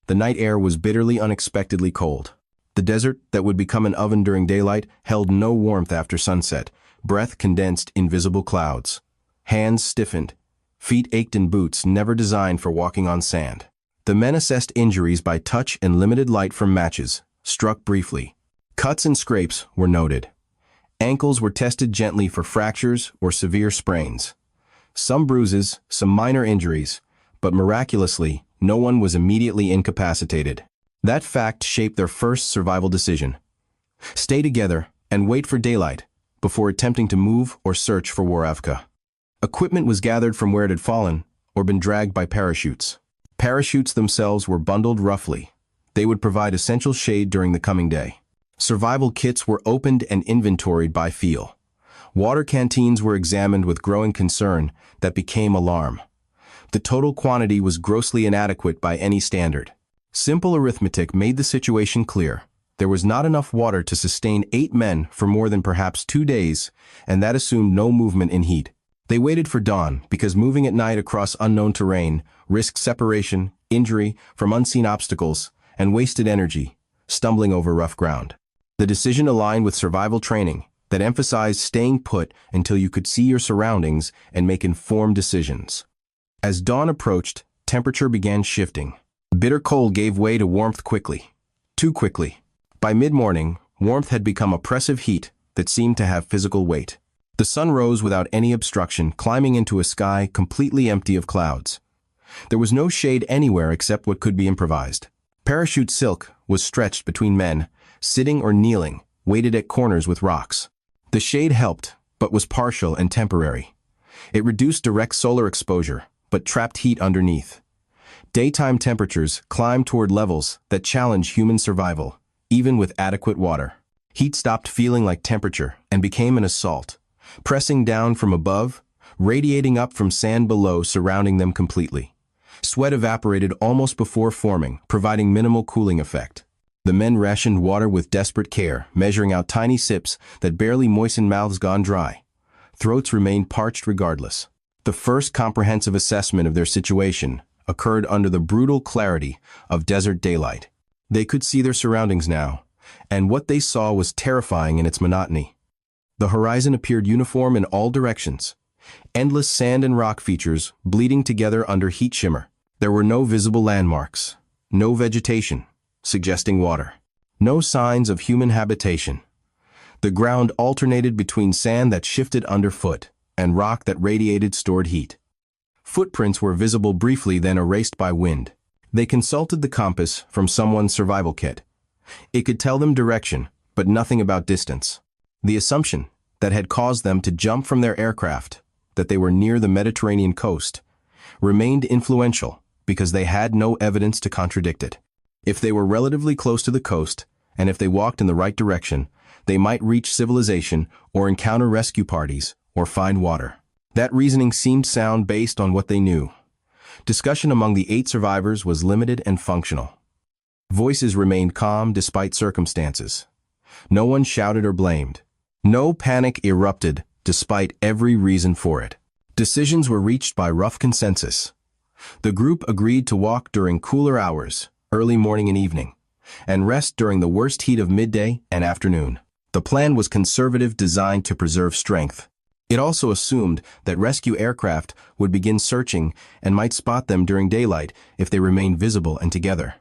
The night air was bitterly, unexpectedly cold. The desert, that would become an oven during daylight, held no warmth after sunset. Breath condensed invisible clouds. Hands stiffened. Feet ached in boots never designed for walking on sand. The men assessed injuries by touch and limited light from matches, struck briefly. Cuts and scrapes were noted. Ankles were tested gently for fractures or severe sprains. Some bruises, some minor injuries, but miraculously, no one was immediately incapacitated. That fact shaped their first survival decision. Stay together and wait for daylight before attempting to move or search for Waravka. Equipment was gathered from where it had fallen or been dragged by parachutes. Parachutes themselves were bundled roughly. They would provide essential shade during the coming day. Survival kits were opened and inventoried by feel. Water canteens were examined with growing concern that became alarm. The total quantity was grossly inadequate by any standard. Simple arithmetic made the situation clear. There was not enough water to sustain 8 men for more than perhaps 2 days, and that assumed no movement in heat. They waited for dawn because moving at night across unknown terrain risked separation, injury from unseen obstacles, and wasted energy, stumbling over rough ground. The decision aligned with survival training that emphasized staying put until you could see your surroundings and make informed decisions. As dawn approached, temperature began shifting. Bitter cold gave way to warmth quickly. Too quickly. By mid-morning, warmth had become oppressive heat that seemed to have physical weight. The sun rose without any obstruction, climbing into a sky completely empty of clouds. There was no shade anywhere except what could be improvised. Parachute silk was stretched between men, sitting or kneeling, weighted at corners with rocks. The shade helped, but was partial and temporary. It reduced direct solar exposure, but trapped heat underneath. Daytime temperatures climbed toward levels that challenged human survival, even with adequate water. Heat stopped feeling like temperature and became an assault, pressing down from above, radiating up from sand below, surrounding them completely. Sweat evaporated almost before forming, providing minimal cooling effect. The men rationed water with desperate care, measuring out tiny sips that barely moistened mouths gone dry. Throats remained parched regardless. The first comprehensive assessment of their situation occurred under the brutal clarity of desert daylight. They could see their surroundings now, and what they saw was terrifying in its monotony. The horizon appeared uniform in all directions, endless sand and rock features bleeding together under heat shimmer. There were no visible landmarks, no vegetation, suggesting water, no signs of human habitation. The ground alternated between sand that shifted underfoot and rock that radiated stored heat. Footprints were visible briefly, then erased by wind. They consulted the compass from someone's survival kit. It could tell them direction, but nothing about distance. The assumption that had caused them to jump from their aircraft, that they were near the Mediterranean coast, remained influential because they had no evidence to contradict it. If they were relatively close to the coast, and if they walked in the right direction, they might reach civilization or encounter rescue parties or find water. That reasoning seemed sound based on what they knew. Discussion among the 8 survivors was limited and functional. Voices remained calm despite circumstances. No one shouted or blamed. No panic erupted despite every reason for it. Decisions were reached by rough consensus. The group agreed to walk during cooler hours, early morning and evening, and rest during the worst heat of midday and afternoon. The plan was conservative, designed to preserve strength. It also assumed that rescue aircraft would begin searching and might spot them during daylight if they remained visible and together.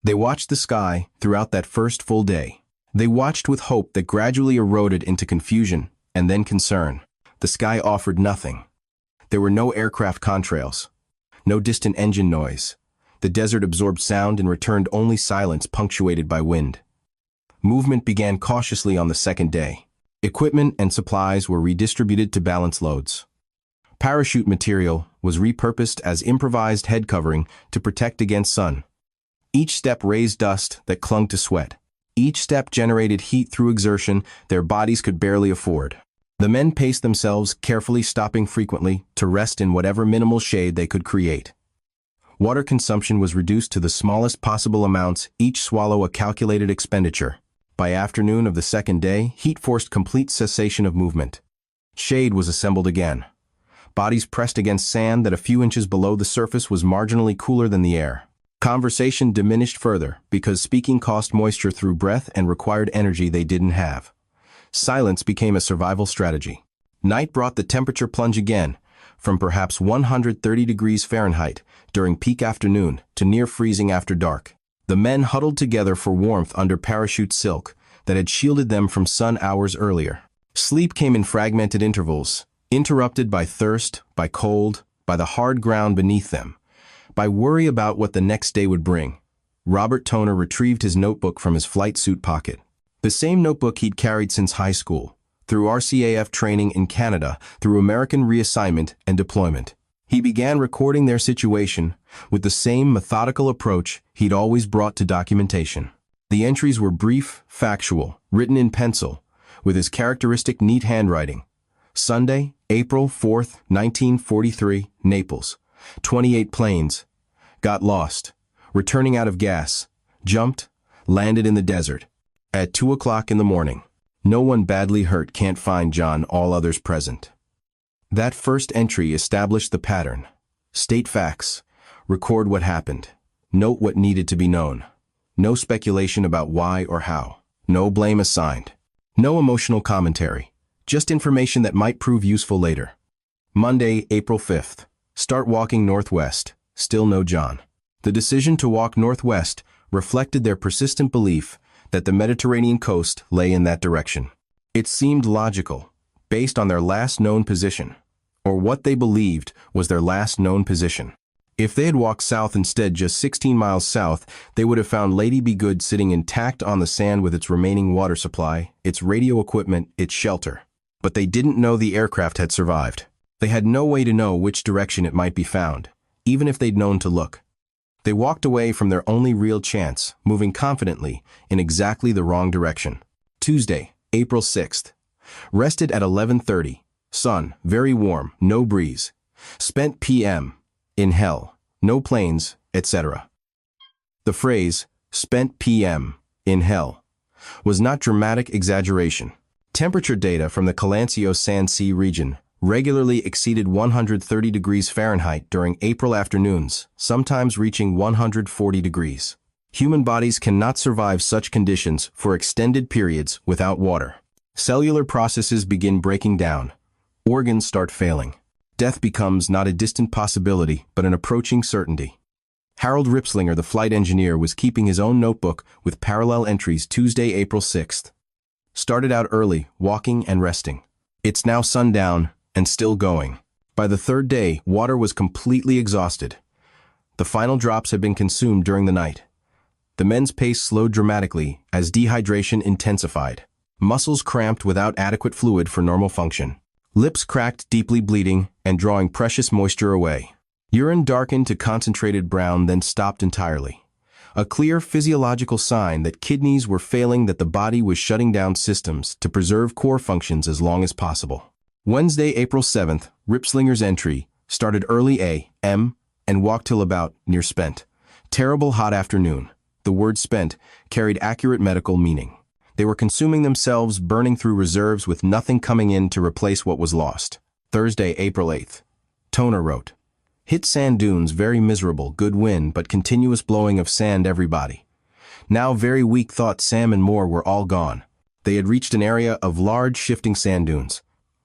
They watched the sky throughout that first full day. They watched with hope that gradually eroded into confusion and then concern. The sky offered nothing. There were no aircraft contrails, no distant engine noise. The desert absorbed sound and returned only silence punctuated by wind. Movement began cautiously on the second day. Equipment and supplies were redistributed to balance loads. Parachute material was repurposed as improvised head covering to protect against sun. Each step raised dust that clung to sweat. Each step generated heat through exertion their bodies could barely afford. The men paced themselves, carefully stopping frequently to rest in whatever minimal shade they could create. Water consumption was reduced to the smallest possible amounts, each swallow a calculated expenditure. By afternoon of the second day, heat forced complete cessation of movement. Shade was assembled again. Bodies pressed against sand that a few inches below the surface was marginally cooler than the air. Conversation diminished further because speaking cost moisture through breath and required energy they didn't have. Silence became a survival strategy. Night brought the temperature plunge again, from perhaps 130 degrees Fahrenheit during peak afternoon to near freezing after dark. The men huddled together for warmth under parachute silk that had shielded them from sun hours earlier. Sleep came in fragmented intervals, interrupted by thirst, by cold, by the hard ground beneath them, by worry about what the next day would bring. Robert Toner retrieved his notebook from his flight suit pocket. The same notebook he'd carried since high school, through RCAF training in Canada, through American reassignment and deployment. He began recording their situation with the same methodical approach he'd always brought to documentation. The entries were brief, factual, written in pencil, with his characteristic neat handwriting. Sunday, April 4th, 1943, Naples. 28 planes. Got lost. Returning out of gas. Jumped. Landed in the desert. At 2 o'clock in the morning. No one badly hurt, can't find John, all others present. That first entry established the pattern. State facts. Record what happened. Note what needed to be known. No speculation about why or how. No blame assigned. No emotional commentary. Just information that might prove useful later. Monday, April 5th. Start walking northwest. Still no John. The decision to walk northwest reflected their persistent belief that the Mediterranean coast lay in that direction. It seemed logical, based on their last known position, or what they believed was their last known position. If they had walked south instead, just 16 miles south, they would have found Lady Be Good sitting intact on the sand with its remaining water supply, its radio equipment, its shelter. But they didn't know the aircraft had survived. They had no way to know which direction it might be found, even if they'd known to look. They walked away from their only real chance, moving confidently in exactly the wrong direction. Tuesday, April 6th. Rested at 11:30. Sun, very warm, no breeze. Spent PM. In hell. No planes, etc. The phrase, spent PM, in hell, was not dramatic exaggeration. Temperature data from the Calancio San Sea region regularly exceeded 130 degrees Fahrenheit during April afternoons, sometimes reaching 140 degrees. Human bodies cannot survive such conditions for extended periods without water. Cellular processes begin breaking down. Organs start failing. Death becomes not a distant possibility, but an approaching certainty. Harold Ripslinger, the flight engineer, was keeping his own notebook with parallel entries Tuesday, April 6th. Started out early, walking and resting. It's now sundown and still going. By the third day, water was completely exhausted. The final drops had been consumed during the night. The men's pace slowed dramatically as dehydration intensified. Muscles cramped without adequate fluid for normal function. Lips cracked, deeply bleeding and drawing precious moisture away. Urine darkened to concentrated brown, then stopped entirely. A clear physiological sign that kidneys were failing, that the body was shutting down systems to preserve core functions as long as possible. Wednesday, April 7th, Ripslinger's entry started early a.m. and walked till about near spent. Terrible hot afternoon. The word spent carried accurate medical meaning. They were consuming themselves, burning through reserves with nothing coming in to replace what was lost. Thursday, April 8th. Toner wrote, "Hit sand dunes, very miserable, good wind, but continuous blowing of sand everybody. Now very weak, thought Sam and Moore were all gone. They had reached an area of large shifting sand dunes.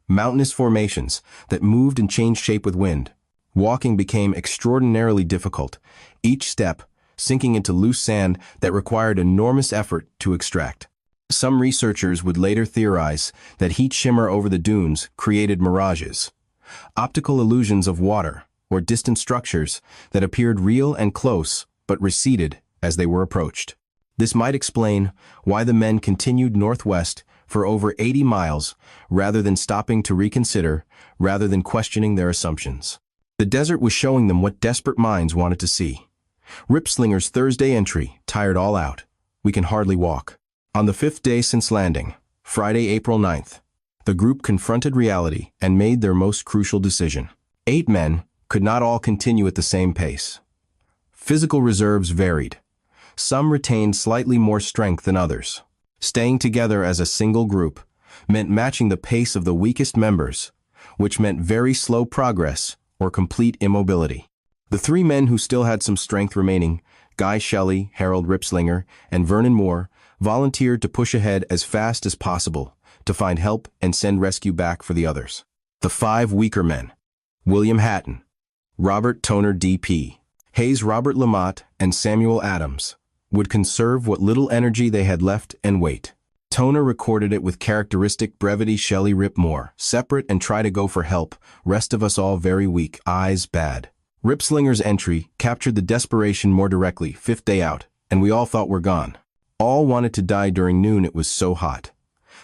Mountainous formations that moved and changed shape with wind. Walking became extraordinarily difficult, each step sinking into loose sand that required enormous effort to extract. Some researchers would later theorize that heat shimmer over the dunes created mirages, optical illusions of water or distant structures that appeared real and close but receded as they were approached. This might explain why the men continued northwest for over 80 miles rather than stopping to reconsider, rather than questioning their assumptions. The desert was showing them what desperate minds wanted to see. Ripslinger's Thursday entry, tired all out. We can hardly walk. On the 5th day since landing, Friday, April 9th, the group confronted reality and made their most crucial decision. 8 men could not all continue at the same pace. Physical reserves varied. Some retained slightly more strength than others. Staying together as a single group meant matching the pace of the weakest members, which meant very slow progress or complete immobility. The 3 men who still had some strength remaining, Guy Shelley, Harold Ripslinger, and Vernon Moore, volunteered to push ahead as fast as possible to find help and send rescue back for the others. The 5 weaker men, William Hatton, Robert Toner D.P., Hayes Robert Lamott, and Samuel Adams, would conserve what little energy they had left and wait. Toner recorded it with characteristic brevity. Shelley, Rip, Moore, separate and try to go for help, rest of us all very weak, eyes bad. Ripslinger's entry captured the desperation more directly. 5th day out, and we all thought we're gone. All wanted to die during noon, it was so hot.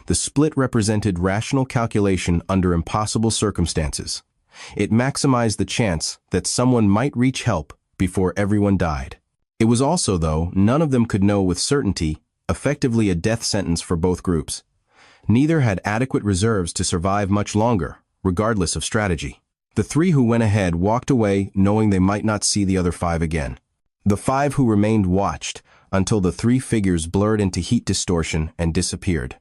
The split represented rational calculation under impossible circumstances. It maximized the chance that someone might reach help before everyone died. It was also, though none of them could know with certainty, effectively a death sentence for both groups. Neither had adequate reserves to survive much longer, regardless of strategy. The 3 who went ahead walked away knowing they might not see the other 5 again. The 5 who remained watched until the 3 figures blurred into heat distortion and disappeared.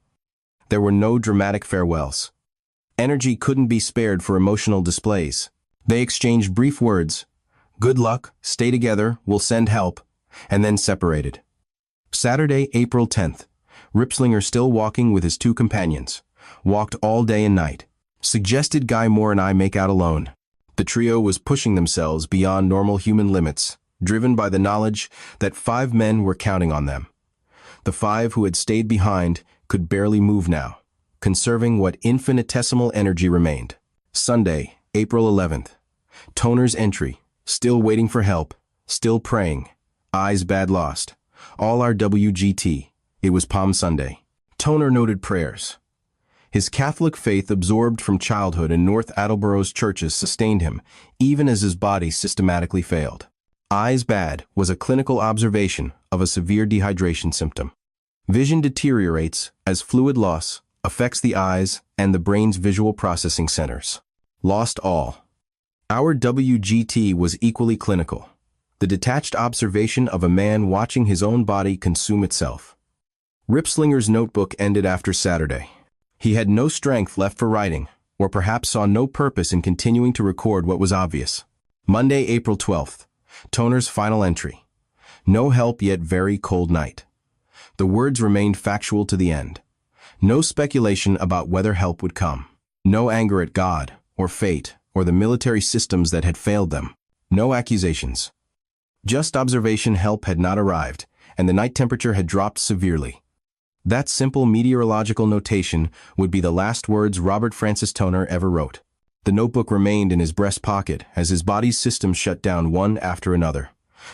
There were no dramatic farewells. Energy couldn't be spared for emotional displays. They exchanged brief words, "Good luck, stay together, we'll send help," and then separated. Saturday, April 10th. Ripslinger, still walking with his 2 companions, walked all day and night. Suggested Guy Moore and I make out alone. The trio was pushing themselves beyond normal human limits, driven by the knowledge that 5 men were counting on them. The 5 who had stayed behind could barely move now, conserving what infinitesimal energy remained. Sunday, April 11th. Toner's entry, still waiting for help, still praying, eyes bad lost. All our WGT. It was Palm Sunday. Toner noted prayers. His Catholic faith, absorbed from childhood in North Attleborough's churches, sustained him, even as his body systematically failed. Eyes bad was a clinical observation of a severe dehydration symptom. Vision deteriorates as fluid loss affects the eyes and the brain's visual processing centers. Lost all. Our WGT was equally clinical. The detached observation of a man watching his own body consume itself. Ripslinger's notebook ended after Saturday. He had no strength left for writing, or perhaps saw no purpose in continuing to record what was obvious. Monday, April 12th. Toner's final entry. No help yet very cold night. The words remained factual to the end. No speculation about whether help would come. No anger at God, or fate, or the military systems that had failed them. No accusations. Just observation help had not arrived, and the night temperature had dropped severely. That simple meteorological notation would be the last words Robert Francis Toner ever wrote. The notebook remained in his breast pocket as his body's systems shut down one after another.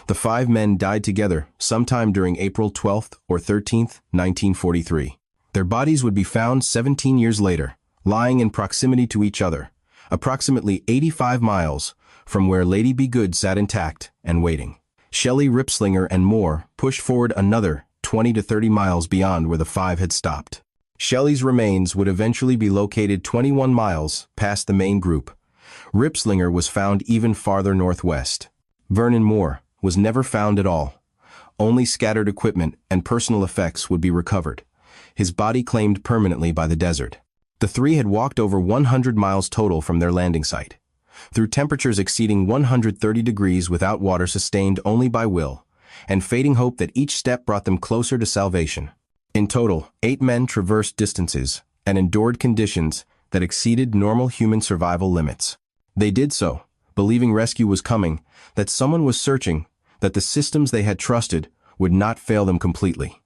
The 5 men died together sometime during April 12th or 13th, 1943. Their bodies would be found 17 years later, lying in proximity to each other, approximately 85 miles from where Lady Be Good sat intact and waiting. Shelley, Ripslinger, and Moore pushed forward another 20 to 30 miles beyond where the 5 had stopped. Shelley's remains would eventually be located 21 miles past the main group. Ripslinger was found even farther northwest. Vernon Moore was never found at all. Only scattered equipment and personal effects would be recovered. His body claimed permanently by the desert. The 3 had walked over 100 miles total from their landing site. Through temperatures exceeding 130 degrees without water sustained only by will, and fading hope that each step brought them closer to salvation. In total, 8 men traversed distances and endured conditions that exceeded normal human survival limits. They did so, believing rescue was coming, that someone was searching, that the systems they had trusted would not fail them completely.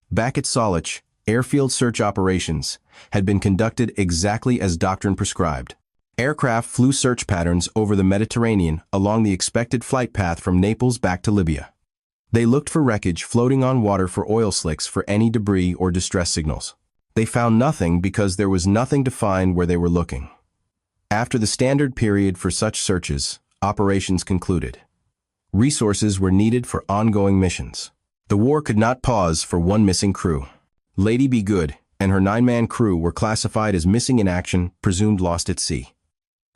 Back at Salich, airfield search operations had been conducted exactly as doctrine prescribed. Aircraft flew search patterns over the Mediterranean along the expected flight path from Naples back to Libya. They looked for wreckage floating on water for oil slicks for any debris or distress signals. They found nothing because there was nothing to find where they were looking. After the standard period for such searches, operations concluded. Resources were needed for ongoing missions. The war could not pause for one missing crew. Lady Be Good and her 9-man crew were classified as missing in action, presumed lost at sea.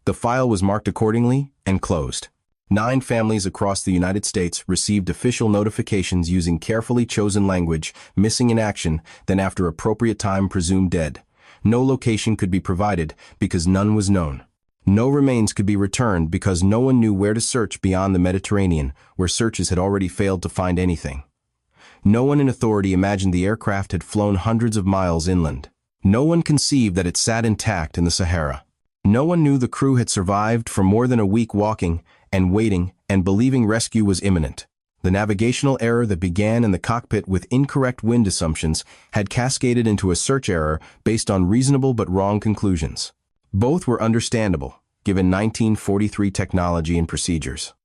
The file was marked accordingly and closed. 9 families across the United States received official notifications using carefully chosen language, missing in action, then after appropriate time presumed dead. No location could be provided because none was known. No remains could be returned because no one knew where to search beyond the Mediterranean, where searches had already failed to find anything. No one in authority imagined the aircraft had flown hundreds of miles inland. No one conceived that it sat intact in the Sahara. No one knew the crew had survived for more than a week walking and waiting and believing rescue was imminent. The navigational error that began in the cockpit with incorrect wind assumptions had cascaded into a search error based on reasonable but wrong conclusions. Both were understandable, given 1943 technology and procedures.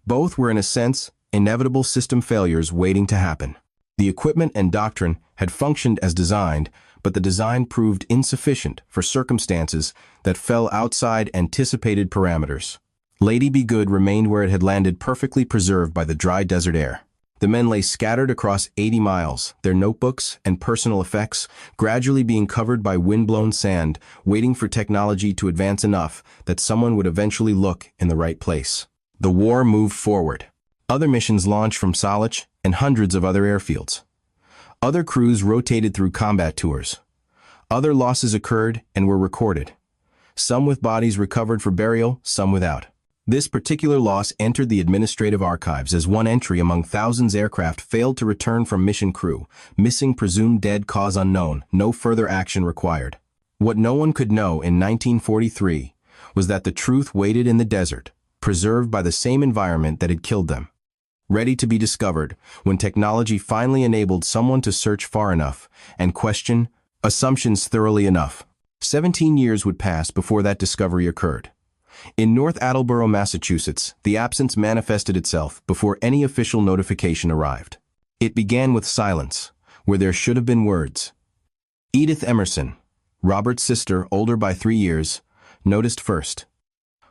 Both were in a sense inevitable system failures waiting to happen. The equipment and doctrine had functioned as designed, but the design proved insufficient for circumstances that fell outside anticipated parameters. Lady Be Good remained where it had landed, perfectly preserved by the dry desert air. The men lay scattered across 80 miles, their notebooks and personal effects gradually being covered by wind-blown sand, waiting for technology to advance enough that someone would eventually look in the right place. The war moved forward. Other missions launched from Salich and hundreds of other airfields. Other crews rotated through combat tours. Other losses occurred and were recorded. Some with bodies recovered for burial, some without. This particular loss entered the administrative archives as one entry among thousands. Aircraft failed to return from mission crew, missing, presumed dead, cause unknown, no further action required. What no one could know in 1943 was that the truth waited in the desert, preserved by the same environment that had killed them. Ready to be discovered when technology finally enabled someone to search far enough and question assumptions thoroughly enough. 17 years would pass before that discovery occurred. In North Attleborough, Massachusetts, the absence manifested itself before any official notification arrived. It began with silence, where there should have been words. Edith Emerson, Robert's sister, older by 3 years, noticed first.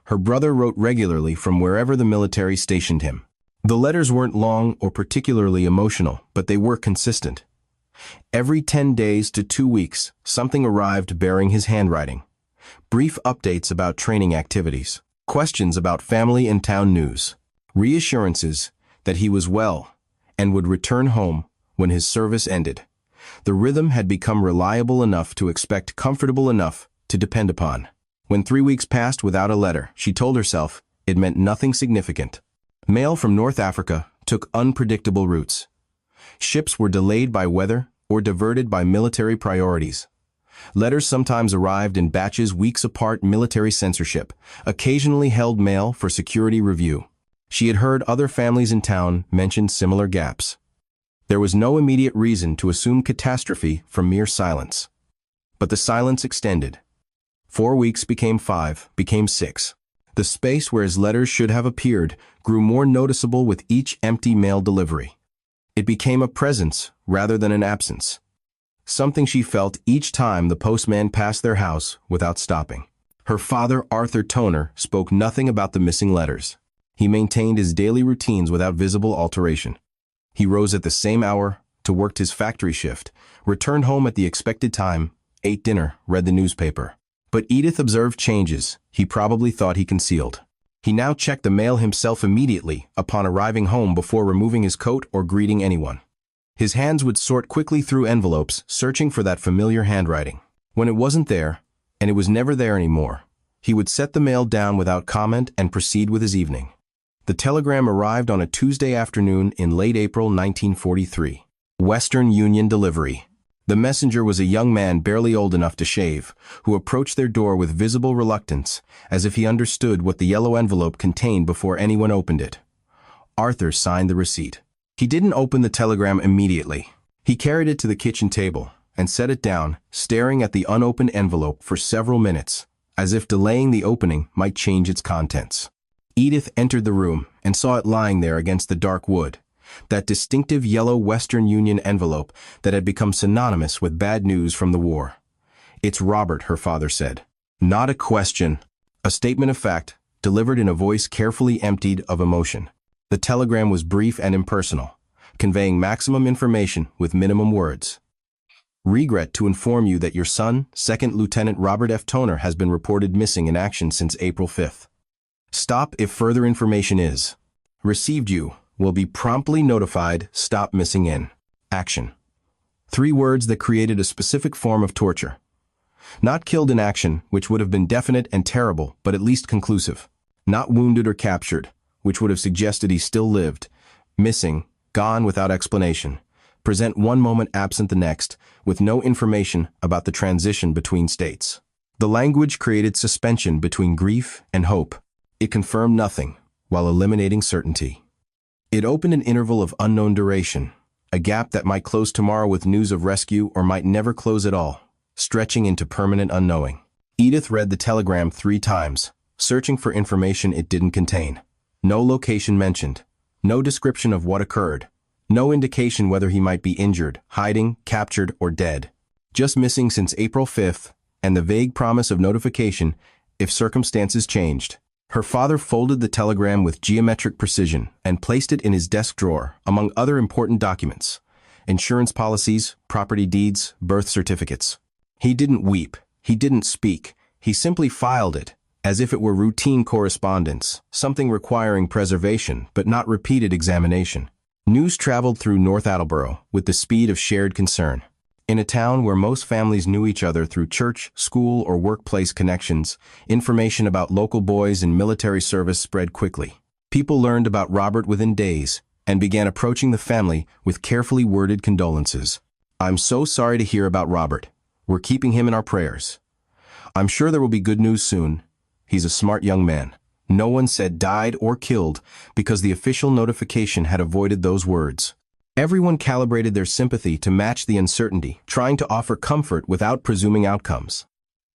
Her brother wrote regularly from wherever the military stationed him. The letters weren't long or particularly emotional, but they were consistent. Every 10 days to 2 weeks, something arrived bearing his handwriting. Brief updates about training activities, questions about family and town news, reassurances that he was well and would return home when his service ended. The rhythm had become reliable enough to expect, comfortable enough to depend upon. When 3 weeks passed without a letter, she told herself it meant nothing significant. Mail from North Africa took unpredictable routes. Ships were delayed by weather or diverted by military priorities. Letters sometimes arrived in batches weeks apart. Military censorship occasionally held mail for security review. She had heard other families in town mention similar gaps. There was no immediate reason to assume catastrophe from mere silence. But the silence extended. 4 weeks became 5, became 6. The space where his letters should have appeared grew more noticeable with each empty mail delivery. It became a presence rather than an absence. Something she felt each time the postman passed their house without stopping. Her father, Arthur Toner, spoke nothing about the missing letters. He maintained his daily routines without visible alteration. He rose at the same hour to work his factory shift, returned home at the expected time, ate dinner, read the newspaper. But Edith observed changes he probably thought he concealed. He now checked the mail himself immediately upon arriving home before removing his coat or greeting anyone. His hands would sort quickly through envelopes, searching for that familiar handwriting. When it wasn't there, and it was never there anymore, he would set the mail down without comment and proceed with his evening. The telegram arrived on a Tuesday afternoon in late April 1943. Western Union delivery. The messenger was a young man barely old enough to shave, who approached their door with visible reluctance, as if he understood what the yellow envelope contained before anyone opened it. Arthur signed the receipt. He didn't open the telegram immediately. He carried it to the kitchen table and set it down, staring at the unopened envelope for several minutes, as if delaying the opening might change its contents. Edith entered the room and saw it lying there against the dark wood, that distinctive yellow Western Union envelope that had become synonymous with bad news from the war. "It's Robert," her father said. Not a question, a statement of fact, delivered in a voice carefully emptied of emotion. The telegram was brief and impersonal, conveying maximum information with minimum words. "Regret to inform you that your son, Second Lieutenant Robert F. Toner, has been reported missing in action since April 5th. Stop if further information is received. You will be promptly notified. Stop missing in action." 3 words that created a specific form of torture. Not killed in action, which would have been definite and terrible, but at least conclusive. Not wounded or captured, which would have suggested he still lived. Missing, gone without explanation. Present one moment, absent the next, with no information about the transition between states. The language created suspension between grief and hope. It confirmed nothing, while eliminating certainty. It opened an interval of unknown duration, a gap that might close tomorrow with news of rescue or might never close at all, stretching into permanent unknowing. Edith read the telegram 3 times, searching for information it didn't contain. No location mentioned, no description of what occurred, no indication whether he might be injured, hiding, captured, or dead. Just missing since April 5th, and the vague promise of notification if circumstances changed. Her father folded the telegram with geometric precision and placed it in his desk drawer, among other important documents: insurance policies, property deeds, birth certificates. He didn't weep, he didn't speak, he simply filed it, as if it were routine correspondence, something requiring preservation but not repeated examination. News traveled through North Attleborough with the speed of shared concern. In a town where most families knew each other through church, school, or workplace connections, information about local boys in military service spread quickly. People learned about Robert within days and began approaching the family with carefully worded condolences. "I'm so sorry to hear about Robert. We're keeping him in our prayers. I'm sure there will be good news soon. He's a smart young man." No one said died or killed because the official notification had avoided those words. Everyone calibrated their sympathy to match the uncertainty, trying to offer comfort without presuming outcomes.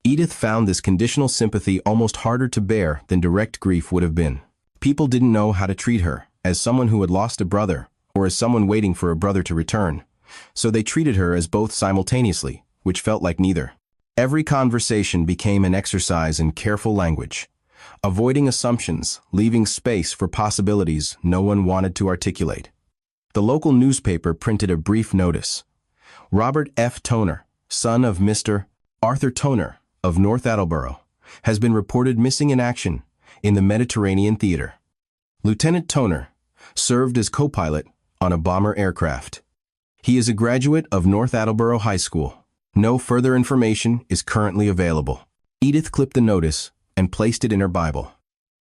Edith found this conditional sympathy almost harder to bear than direct grief would have been. People didn't know how to treat her, as someone who had lost a brother, or as someone waiting for a brother to return. So they treated her as both simultaneously, which felt like neither. Every conversation became an exercise in careful language, avoiding assumptions, leaving space for possibilities no one wanted to articulate. The local newspaper printed a brief notice. "Robert F. Toner, son of Mr. Arthur Toner of North Attleborough, has been reported missing in action in the Mediterranean theater. Lieutenant Toner served as co-pilot on a bomber aircraft. He is a graduate of North Attleborough High School. No further information is currently available. Edith clipped the notice and placed it in her Bible.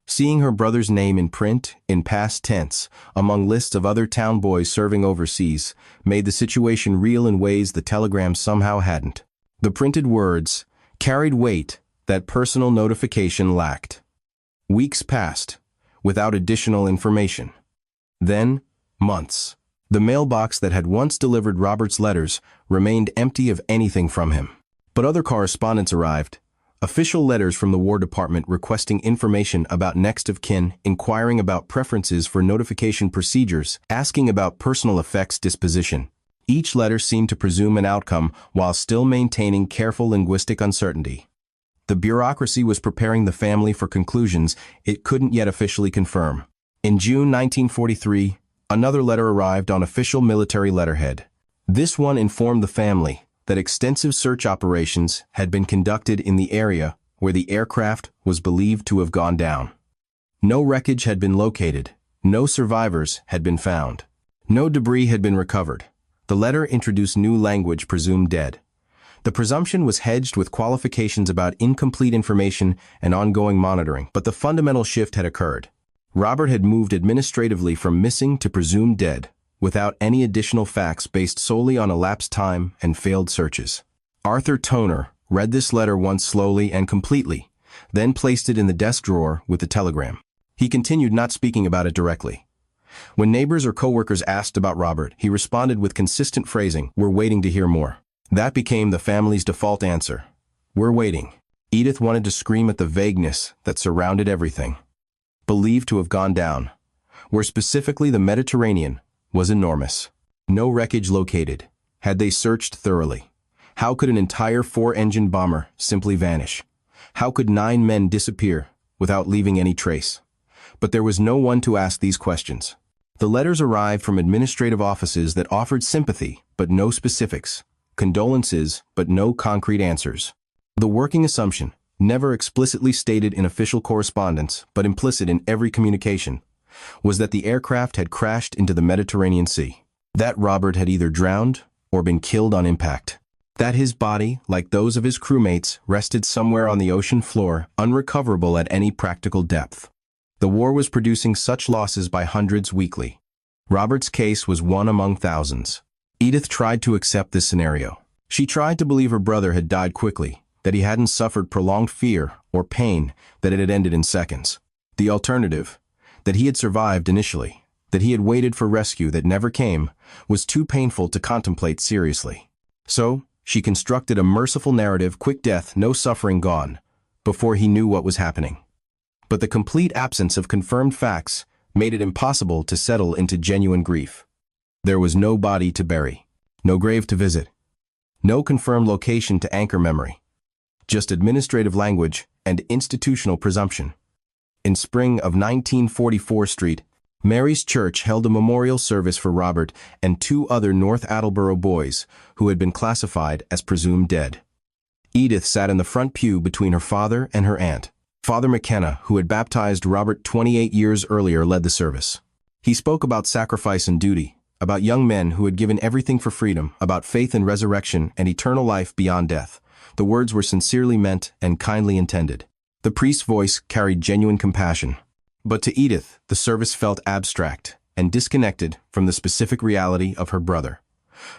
Seeing her brother's name in print, in past tense, among lists of other town boys serving overseas, made the situation real in ways the telegram somehow hadn't. The printed words carried weight that personal notification lacked. Weeks passed, without additional information. Then, months. The mailbox that had once delivered Robert's letters remained empty of anything from him. But other correspondence arrived. Official letters from the War Department requesting information about next of kin, inquiring about preferences for notification procedures, asking about personal effects disposition. Each letter seemed to presume an outcome while still maintaining careful linguistic uncertainty. The bureaucracy was preparing the family for conclusions it couldn't yet officially confirm. In June 1943, another letter arrived on official military letterhead. This one informed the family that extensive search operations had been conducted in the area where the aircraft was believed to have gone down. No wreckage had been located, no survivors had been found, no debris had been recovered. The letter introduced new language presumed dead. The presumption was hedged with qualifications about incomplete information and ongoing monitoring, but the fundamental shift had occurred. Robert had moved administratively from missing to presumed dead, without any additional facts based solely on elapsed time and failed searches. Arthur Toner read this letter once slowly and completely, then placed it in the desk drawer with the telegram. He continued not speaking about it directly. When neighbors or coworkers asked about Robert, he responded with consistent phrasing, "We're waiting to hear more." That became the family's default answer. "We're waiting." Edith wanted to scream at the vagueness that surrounded everything. Believed to have gone down, where specifically the Mediterranean was enormous. No wreckage located. Had they searched thoroughly? How could an entire 4-engine bomber simply vanish? How could 9 men disappear without leaving any trace? But there was no one to ask these questions. The letters arrived from administrative offices that offered sympathy but no specifics, condolences but no concrete answers. The working assumption, never explicitly stated in official correspondence but implicit in every communication, was that the aircraft had crashed into the Mediterranean Sea. That Robert had either drowned or been killed on impact. That his body, like those of his crewmates, rested somewhere on the ocean floor, unrecoverable at any practical depth. The war was producing such losses by hundreds weekly. Robert's case was one among thousands. Edith tried to accept this scenario. She tried to believe her brother had died quickly, that he hadn't suffered prolonged fear or pain, that it had ended in seconds. The alternative, that he had survived initially, that he had waited for rescue that never came, was too painful to contemplate seriously. So, she constructed a merciful narrative, quick death, no suffering gone, before he knew what was happening. But the complete absence of confirmed facts made it impossible to settle into genuine grief. There was no body to bury, no grave to visit, no confirmed location to anchor memory. Just administrative language and institutional presumption. In spring of 1944 Street, Mary's Church held a memorial service for Robert and 2 other North Attleborough boys who had been classified as presumed dead. Edith sat in the front pew between her father and her aunt. Father McKenna, who had baptized Robert 28 years earlier, led the service. He spoke about sacrifice and duty, about young men who had given everything for freedom, about faith in resurrection and eternal life beyond death. The words were sincerely meant and kindly intended. The priest's voice carried genuine compassion. But to Edith, the service felt abstract and disconnected from the specific reality of her brother.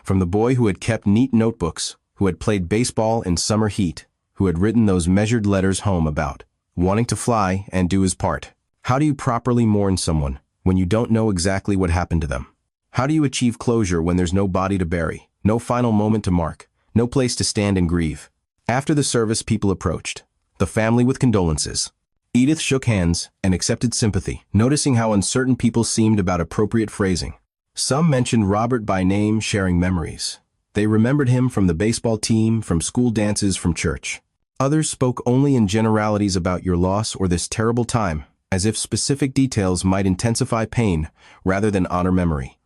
From the boy who had kept neat notebooks, who had played baseball in summer heat, who had written those measured letters home about wanting to fly and do his part. How do you properly mourn someone when you don't know exactly what happened to them? How do you achieve closure when there's no body to bury, no final moment to mark, no place to stand and grieve? After the service, people approached, the family with condolences. Edith shook hands and accepted sympathy, noticing how uncertain people seemed about appropriate phrasing. Some mentioned Robert by name, sharing memories. They remembered him from the baseball team, from school dances, from church. Others spoke only in generalities about your loss or this terrible time, as if specific details might intensify pain rather than honor memory.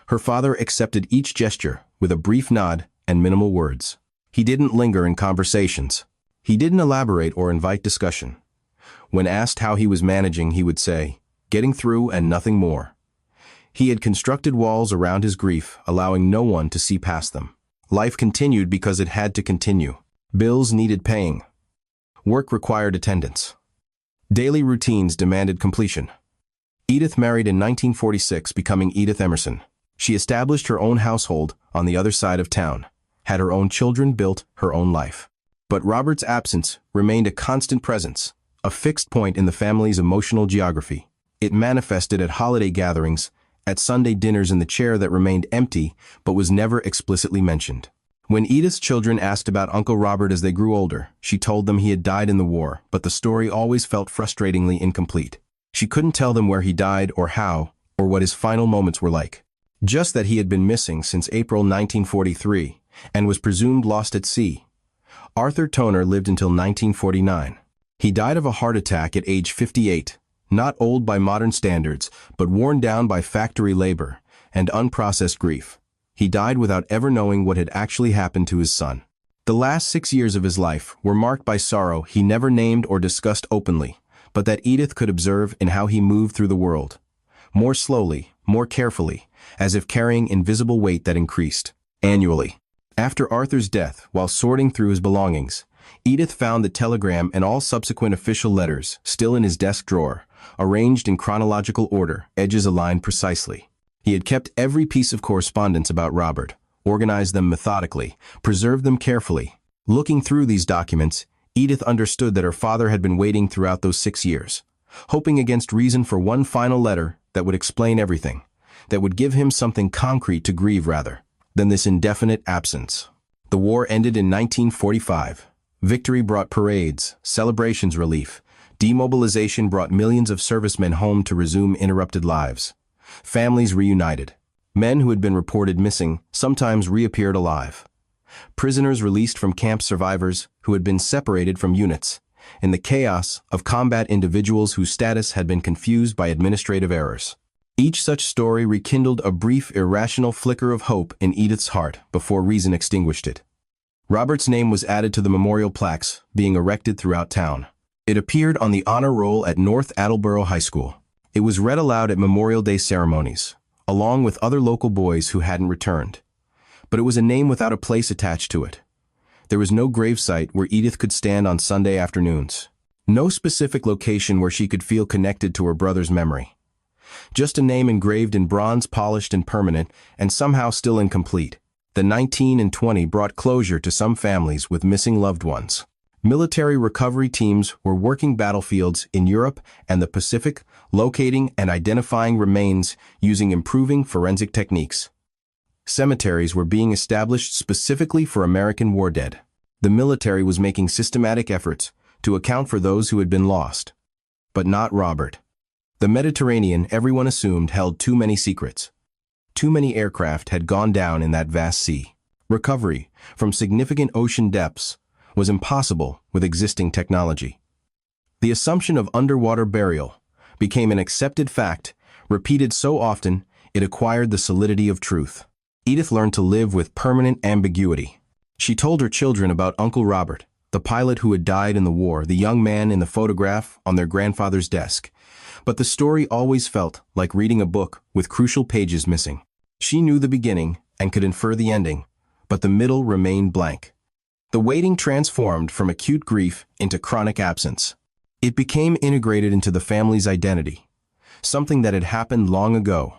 Her father accepted each gesture with a brief nod and minimal words. He didn't linger in conversations. He didn't elaborate or invite discussion. When asked how he was managing, he would say, "Getting through and nothing more." He had constructed walls around his grief, allowing no one to see past them. Life continued because it had to continue. Bills needed paying. Work required attendance. Daily routines demanded completion. Edith married in 1946, becoming Edith Emerson. She established her own household on the other side of town, had her own children, built her own life. But Robert's absence remained a constant presence, a fixed point in the family's emotional geography. It manifested at holiday gatherings, at Sunday dinners in the chair that remained empty but was never explicitly mentioned. When Edith's children asked about Uncle Robert as they grew older, she told them he had died in the war, but the story always felt frustratingly incomplete. She couldn't tell them where he died or how, or what his final moments were like. Just that he had been missing since April 1943 and was presumed lost at sea. Arthur Toner lived until 1949. He died of a heart attack at age 58, not old by modern standards, but worn down by factory labor and unprocessed grief. He died without ever knowing what had actually happened to his son. The last 6 years of his life were marked by sorrow he never named or discussed openly, but that Edith could observe in how he moved through the world. More slowly, more carefully, as if carrying invisible weight that increased annually. After Arthur's death, while sorting through his belongings, Edith found the telegram and all subsequent official letters still in his desk drawer, arranged in chronological order, edges aligned precisely. He had kept every piece of correspondence about Robert, organized them methodically, preserved them carefully. Looking through these documents, Edith understood that her father had been waiting throughout those 6 years, hoping against reason for one final letter that would explain everything, that would give him something concrete to grieve rather than this indefinite absence. The war ended in 1945. Victory brought parades, celebrations, relief. Demobilization brought millions of servicemen home to resume interrupted lives. Families reunited. Men who had been reported missing sometimes reappeared alive. Prisoners released from camp, survivors who had been separated from units. In the chaos of combat, individuals whose status had been confused by administrative errors. Each such story rekindled a brief, irrational flicker of hope in Edith's heart before reason extinguished it. Robert's name was added to the memorial plaques being erected throughout town. It appeared on the honor roll at North Attleborough High School. It was read aloud at Memorial Day ceremonies, along with other local boys who hadn't returned. But it was a name without a place attached to it. There was no gravesite where Edith could stand on Sunday afternoons. No specific location where she could feel connected to her brother's memory. Just a name engraved in bronze, polished and permanent, and somehow still incomplete. The 19 and 20 brought closure to some families with missing loved ones. Military recovery teams were working battlefields in Europe and the Pacific, locating and identifying remains using improving forensic techniques. Cemeteries were being established specifically for American war dead. The military was making systematic efforts to account for those who had been lost. But not Robert. The Mediterranean, everyone assumed, held too many secrets. Too many aircraft had gone down in that vast sea. Recovery from significant ocean depths was impossible with existing technology. The assumption of underwater burial became an accepted fact, repeated so often it acquired the solidity of truth. Edith learned to live with permanent ambiguity. She told her children about Uncle Robert, the pilot who had died in the war, the young man in the photograph on their grandfather's desk. But the story always felt like reading a book with crucial pages missing. She knew the beginning and could infer the ending, but the middle remained blank. The waiting transformed from acute grief into chronic absence. It became integrated into the family's identity, something that had happened long ago,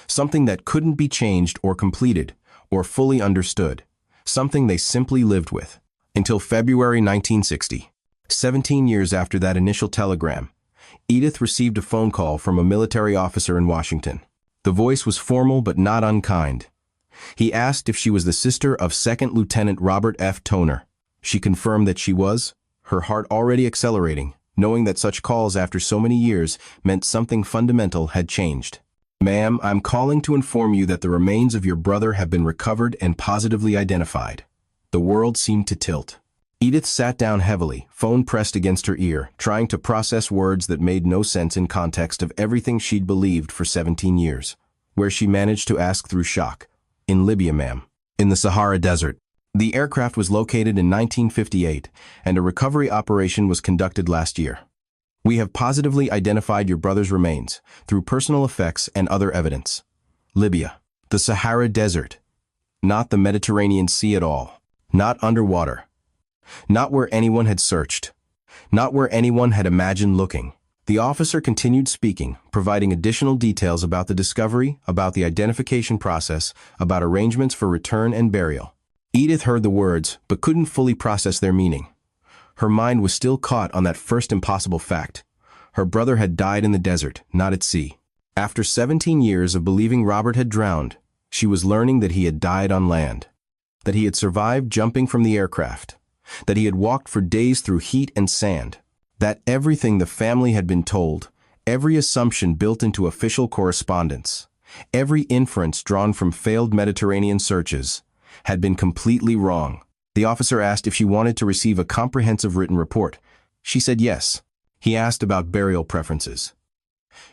something that couldn't be changed or completed or fully understood, something they simply lived with. Until February 1960, 17 years after that initial telegram, Edith received a phone call from a military officer in Washington. The voice was formal but not unkind. He asked if she was the sister of Second Lieutenant Robert F. Toner. She confirmed that she was, her heart already accelerating, knowing that such calls after so many years meant something fundamental had changed. "Ma'am, I'm calling to inform you that the remains of your brother have been recovered and positively identified." The world seemed to tilt. Edith sat down heavily, phone pressed against her ear, trying to process words that made no sense in context of everything she'd believed for 17 years. Where she managed to ask through shock. "In Libya, ma'am. In the Sahara Desert." The aircraft was located in 1958, and a recovery operation was conducted last year. "We have positively identified your brother's remains through personal effects and other evidence. Libya. The Sahara Desert. Not the Mediterranean Sea at all. Not underwater. Not where anyone had searched. Not where anyone had imagined looking. The officer continued speaking, providing additional details about the discovery, about the identification process, about arrangements for return and burial. Edith heard the words, but couldn't fully process their meaning. Her mind was still caught on that first impossible fact. Her brother had died in the desert, not at sea. After 17 years of believing Robert had drowned, she was learning that he had died on land, that he had survived jumping from the aircraft, that he had walked for days through heat and sand, that everything the family had been told, every assumption built into official correspondence, every inference drawn from failed Mediterranean searches, had been completely wrong. The officer asked if she wanted to receive a comprehensive written report. She said yes. He asked about burial preferences.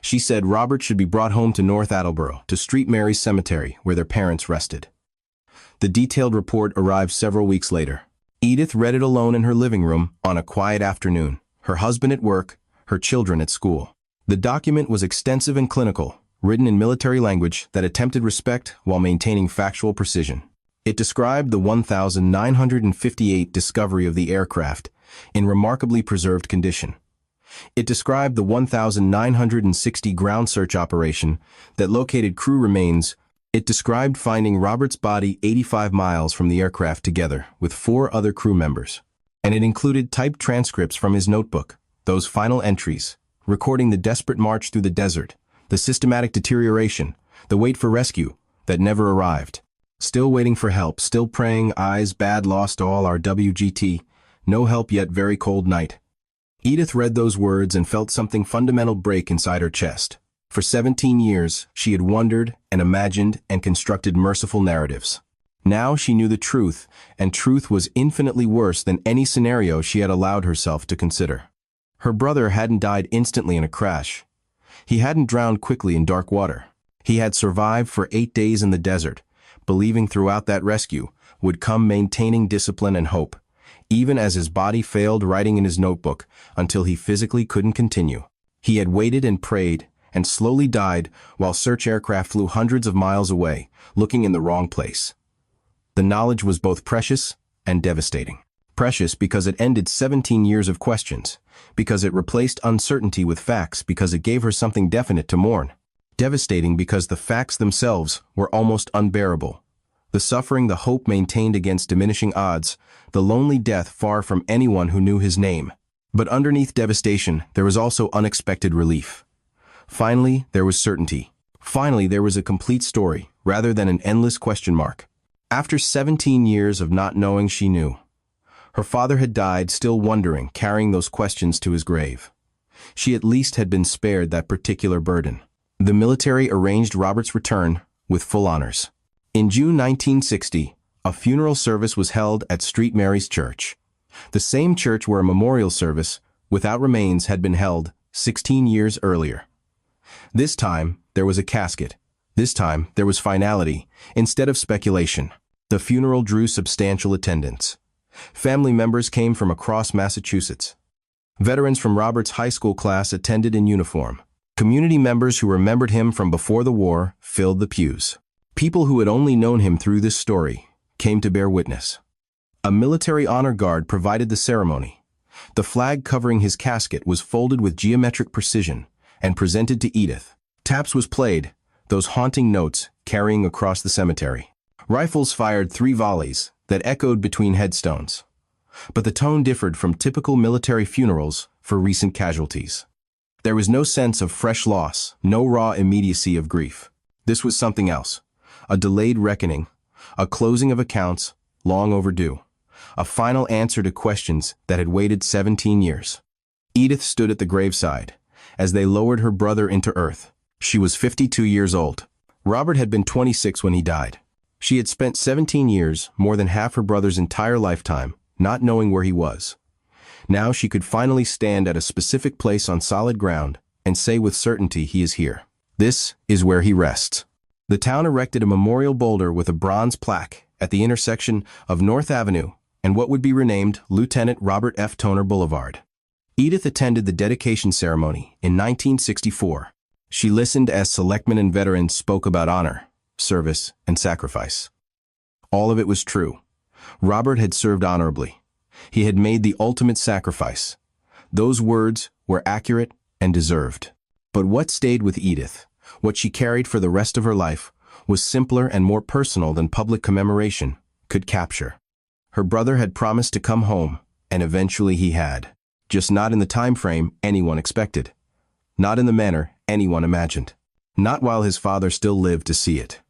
She said Robert should be brought home to North Attleborough, to St. Mary's Cemetery, where their parents rested. The detailed report arrived several weeks later. Edith read it alone in her living room on a quiet afternoon, her husband at work, her children at school. The document was extensive and clinical, written in military language that attempted respect while maintaining factual precision. It described the 1958 discovery of the aircraft in remarkably preserved condition. It described the 1960 ground search operation that located crew remains. It described finding Robert's body 85 miles from the aircraft together with 4 other crew members. And it included typed transcripts from his notebook, those final entries, recording the desperate march through the desert, the systematic deterioration, the wait for rescue that never arrived. Still waiting for help, still praying, eyes bad, lost all our WGT, no help yet, very cold night. Edith read those words and felt something fundamental break inside her chest. For 17 years, she had wondered and imagined and constructed merciful narratives. Now she knew the truth, and truth was infinitely worse than any scenario she had allowed herself to consider. Her brother hadn't died instantly in a crash. He hadn't drowned quickly in dark water. He had survived for 8 days in the desert, believing throughout that rescue would come maintaining discipline and hope, even as his body failed writing in his notebook until he physically couldn't continue. He had waited and prayed and slowly died while search aircraft flew hundreds of miles away, looking in the wrong place. The knowledge was both precious and devastating. Precious because it ended 17 years of questions, because it replaced uncertainty with facts, because it gave her something definite to mourn. Devastating because the facts themselves were almost unbearable. The suffering, the hope maintained against diminishing odds, the lonely death far from anyone who knew his name. But underneath devastation, there was also unexpected relief. Finally, there was certainty. Finally, there was a complete story, rather than an endless question mark. After 17 years of not knowing, she knew. Her father had died, still wondering, carrying those questions to his grave. She at least had been spared that particular burden. The military arranged Robert's return with full honors. In June 1960, a funeral service was held at St. Mary's Church, the same church where a memorial service, without remains, had been held 16 years earlier. This time, there was a casket. This time, there was finality, instead of speculation. The funeral drew substantial attendance. Family members came from across Massachusetts. Veterans from Robert's high school class attended in uniform. Community members who remembered him from before the war filled the pews. People who had only known him through this story came to bear witness. A military honor guard provided the ceremony. The flag covering his casket was folded with geometric precision and presented to Edith. Taps was played, those haunting notes carrying across the cemetery. Rifles fired 3 volleys that echoed between headstones. But the tone differed from typical military funerals for recent casualties. There was no sense of fresh loss, no raw immediacy of grief. This was something else. A delayed reckoning, a closing of accounts, long overdue. A final answer to questions that had waited 17 years. Edith stood at the graveside as they lowered her brother into earth. She was 52 years old. Robert had been 26 when he died. She had spent 17 years, more than half her brother's entire lifetime, not knowing where he was. Now she could finally stand at a specific place on solid ground and say with certainty he is here. This is where he rests. The town erected a memorial boulder with a bronze plaque at the intersection of North Avenue and what would be renamed Lieutenant Robert F. Toner Boulevard. Edith attended the dedication ceremony in 1964. She listened as selectmen and veterans spoke about honor, service, and sacrifice. All of it was true. Robert had served honorably. He had made the ultimate sacrifice. Those words were accurate and deserved. But what stayed with Edith, what she carried for the rest of her life, was simpler and more personal than public commemoration could capture. Her brother had promised to come home, and eventually he had. Just not in the time frame anyone expected. Not in the manner anyone imagined. Not while his father still lived to see it.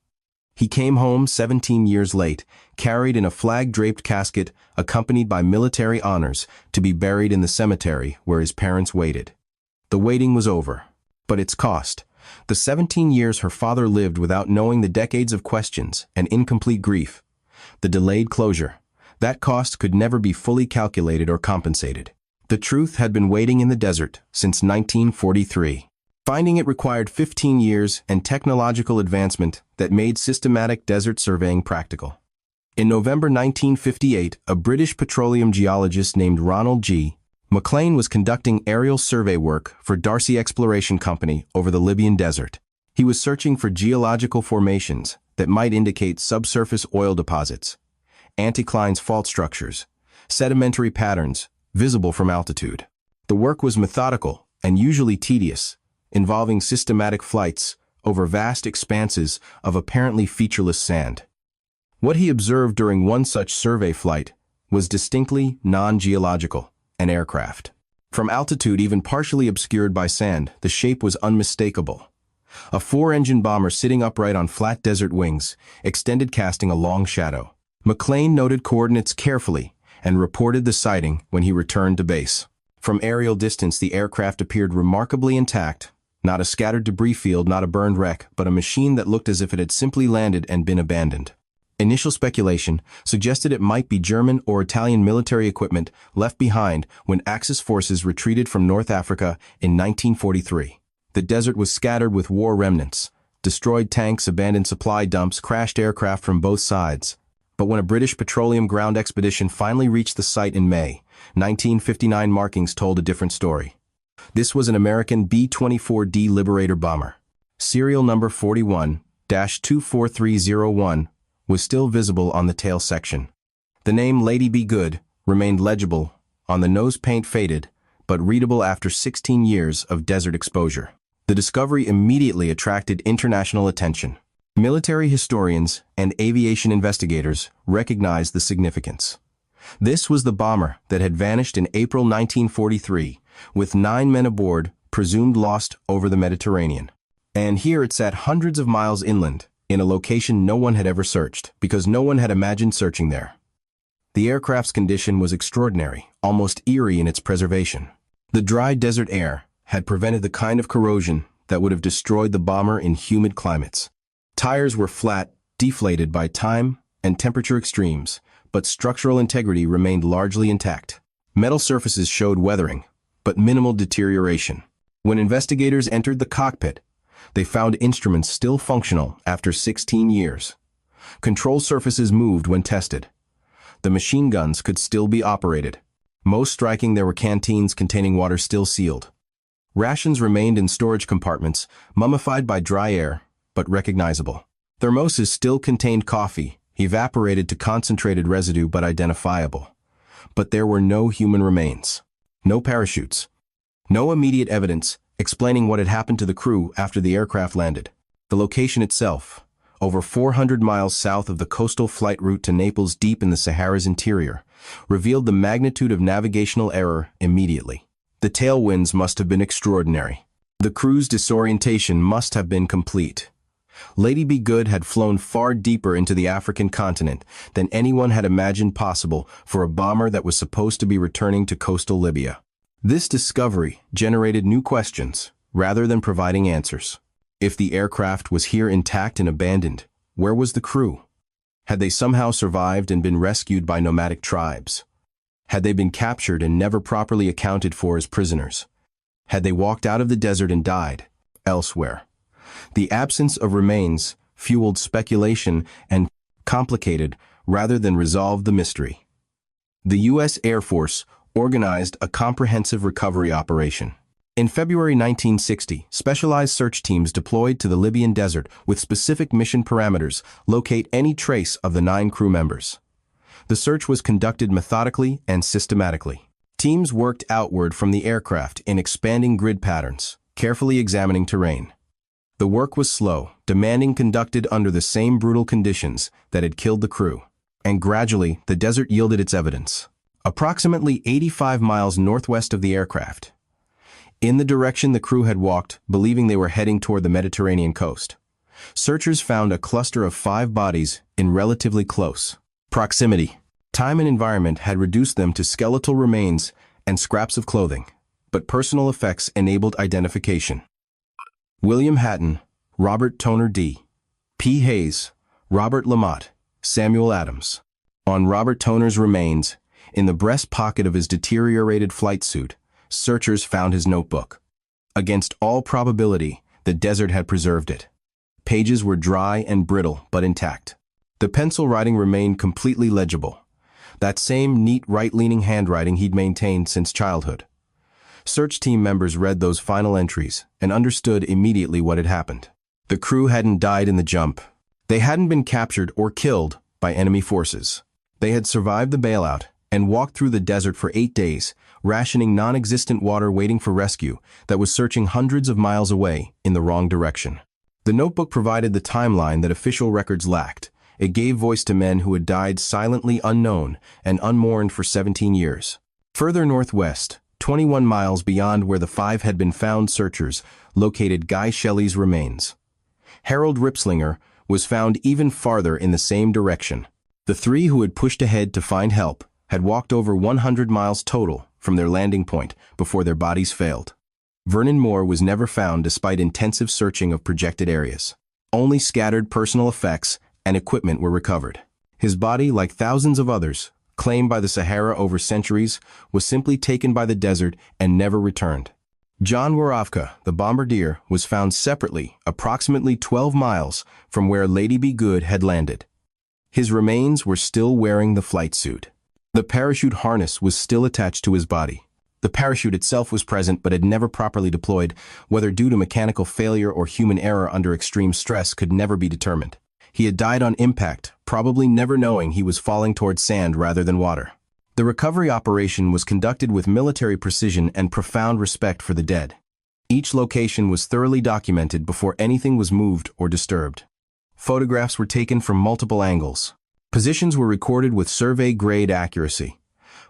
He came home 17 years late, carried in a flag-draped casket, accompanied by military honors, to be buried in the cemetery where his parents waited. The waiting was over. But its cost, the 17 years her father lived without knowing, the decades of questions and incomplete grief, the delayed closure, that cost could never be fully calculated or compensated. The truth had been waiting in the desert since 1943. Finding it required 15 years and technological advancement that made systematic desert surveying practical. In November 1958, a British petroleum geologist named Ronald G. McLean was conducting aerial survey work for Darcy Exploration Company over the Libyan desert. He was searching for geological formations that might indicate subsurface oil deposits, anticlines fault structures, sedimentary patterns visible from altitude. The work was methodical and usually tedious, involving systematic flights over vast expanses of apparently featureless sand. What he observed during one such survey flight was distinctly non-geological: an aircraft. From altitude even partially obscured by sand, the shape was unmistakable. A 4-engine bomber sitting upright on flat desert wings, extended casting a long shadow. McLean noted coordinates carefully and reported the sighting when he returned to base. From aerial distance, the aircraft appeared remarkably intact, not a scattered debris field, not a burned wreck, but a machine that looked as if it had simply landed and been abandoned. Initial speculation suggested it might be German or Italian military equipment left behind when Axis forces retreated from North Africa in 1943. The desert was scattered with war remnants, destroyed tanks, abandoned supply dumps, crashed aircraft from both sides. But when a British petroleum ground expedition finally reached the site in May, 1959, markings told a different story. This was an American B-24D Liberator bomber. Serial number 41-24301 was still visible on the tail section. The name Lady Be Good remained legible, on the nose paint faded, but readable after 16 years of desert exposure. The discovery immediately attracted international attention. Military historians and aviation investigators recognized the significance. This was the bomber that had vanished in April 1943, with 9 men aboard, presumed lost over the Mediterranean. And here it sat hundreds of miles inland, in a location no one had ever searched, because no one had imagined searching there. The aircraft's condition was extraordinary, almost eerie in its preservation. The dry desert air had prevented the kind of corrosion that would have destroyed the bomber in humid climates. Tires were flat, deflated by time and temperature extremes, but structural integrity remained largely intact. Metal surfaces showed weathering, but minimal deterioration. When investigators entered the cockpit, they found instruments still functional after 16 years. Control surfaces moved when tested. The machine guns could still be operated. Most striking, there were canteens containing water still sealed. Rations remained in storage compartments, mummified by dry air, but recognizable. Thermoses still contained coffee, evaporated to concentrated residue but identifiable. But there were no human remains. No parachutes. No immediate evidence explaining what had happened to the crew after the aircraft landed. The location itself, over 400 miles south of the coastal flight route to Naples deep in the Sahara's interior, revealed the magnitude of navigational error immediately. The tailwinds must have been extraordinary. The crew's disorientation must have been complete. Lady Be Good had flown far deeper into the African continent than anyone had imagined possible for a bomber that was supposed to be returning to coastal Libya. This discovery generated new questions, rather than providing answers. If the aircraft was here intact and abandoned, where was the crew? Had they somehow survived and been rescued by nomadic tribes? Had they been captured and never properly accounted for as prisoners? Had they walked out of the desert and died elsewhere? The absence of remains fueled speculation and complicated rather than resolved the mystery. The U.S. Air Force organized a comprehensive recovery operation. In February 1960, specialized search teams deployed to the Libyan desert with specific mission parameters locate any trace of the 9 crew members. The search was conducted methodically and systematically. Teams worked outward from the aircraft in expanding grid patterns, carefully examining terrain. The work was slow, demanding, conducted under the same brutal conditions that had killed the crew. And gradually, the desert yielded its evidence. Approximately 85 miles northwest of the aircraft, in the direction the crew had walked, believing they were heading toward the Mediterranean coast, searchers found a cluster of 5 bodies in relatively close proximity. Time and environment had reduced them to skeletal remains and scraps of clothing, but personal effects enabled identification. William Hatton, Robert Toner D. P. Hayes, Robert Lamott, Samuel Adams. On Robert Toner's remains, in the breast pocket of his deteriorated flight suit, searchers found his notebook. Against all probability, the desert had preserved it. Pages were dry and brittle, but intact. The pencil writing remained completely legible. That same neat right-leaning handwriting he'd maintained since childhood. Search team members read those final entries and understood immediately what had happened. The crew hadn't died in the jump. They hadn't been captured or killed by enemy forces. They had survived the bailout and walked through the desert for 8 days, rationing non-existent water waiting for rescue that was searching hundreds of miles away in the wrong direction. The notebook provided the timeline that official records lacked. It gave voice to men who had died silently, unknown and unmourned for 17 years. Further northwest, 21 miles beyond where the 5 had been found, searchers located Guy Shelley's remains. Harold Ripslinger was found even farther in the same direction. The 3 who had pushed ahead to find help had walked over 100 miles total from their landing point before their bodies failed. Vernon Moore was never found despite intensive searching of projected areas. Only scattered personal effects and equipment were recovered. His body, like thousands of others, claimed by the Sahara over centuries, was simply taken by the desert and never returned. John Warovka, the bombardier, was found separately, approximately 12 miles from where Lady Be Good had landed. His remains were still wearing the flight suit. The parachute harness was still attached to his body. The parachute itself was present but had never properly deployed, whether due to mechanical failure or human error under extreme stress could never be determined. He had died on impact, probably never knowing he was falling toward sand rather than water. The recovery operation was conducted with military precision and profound respect for the dead. Each location was thoroughly documented before anything was moved or disturbed. Photographs were taken from multiple angles. Positions were recorded with survey-grade accuracy.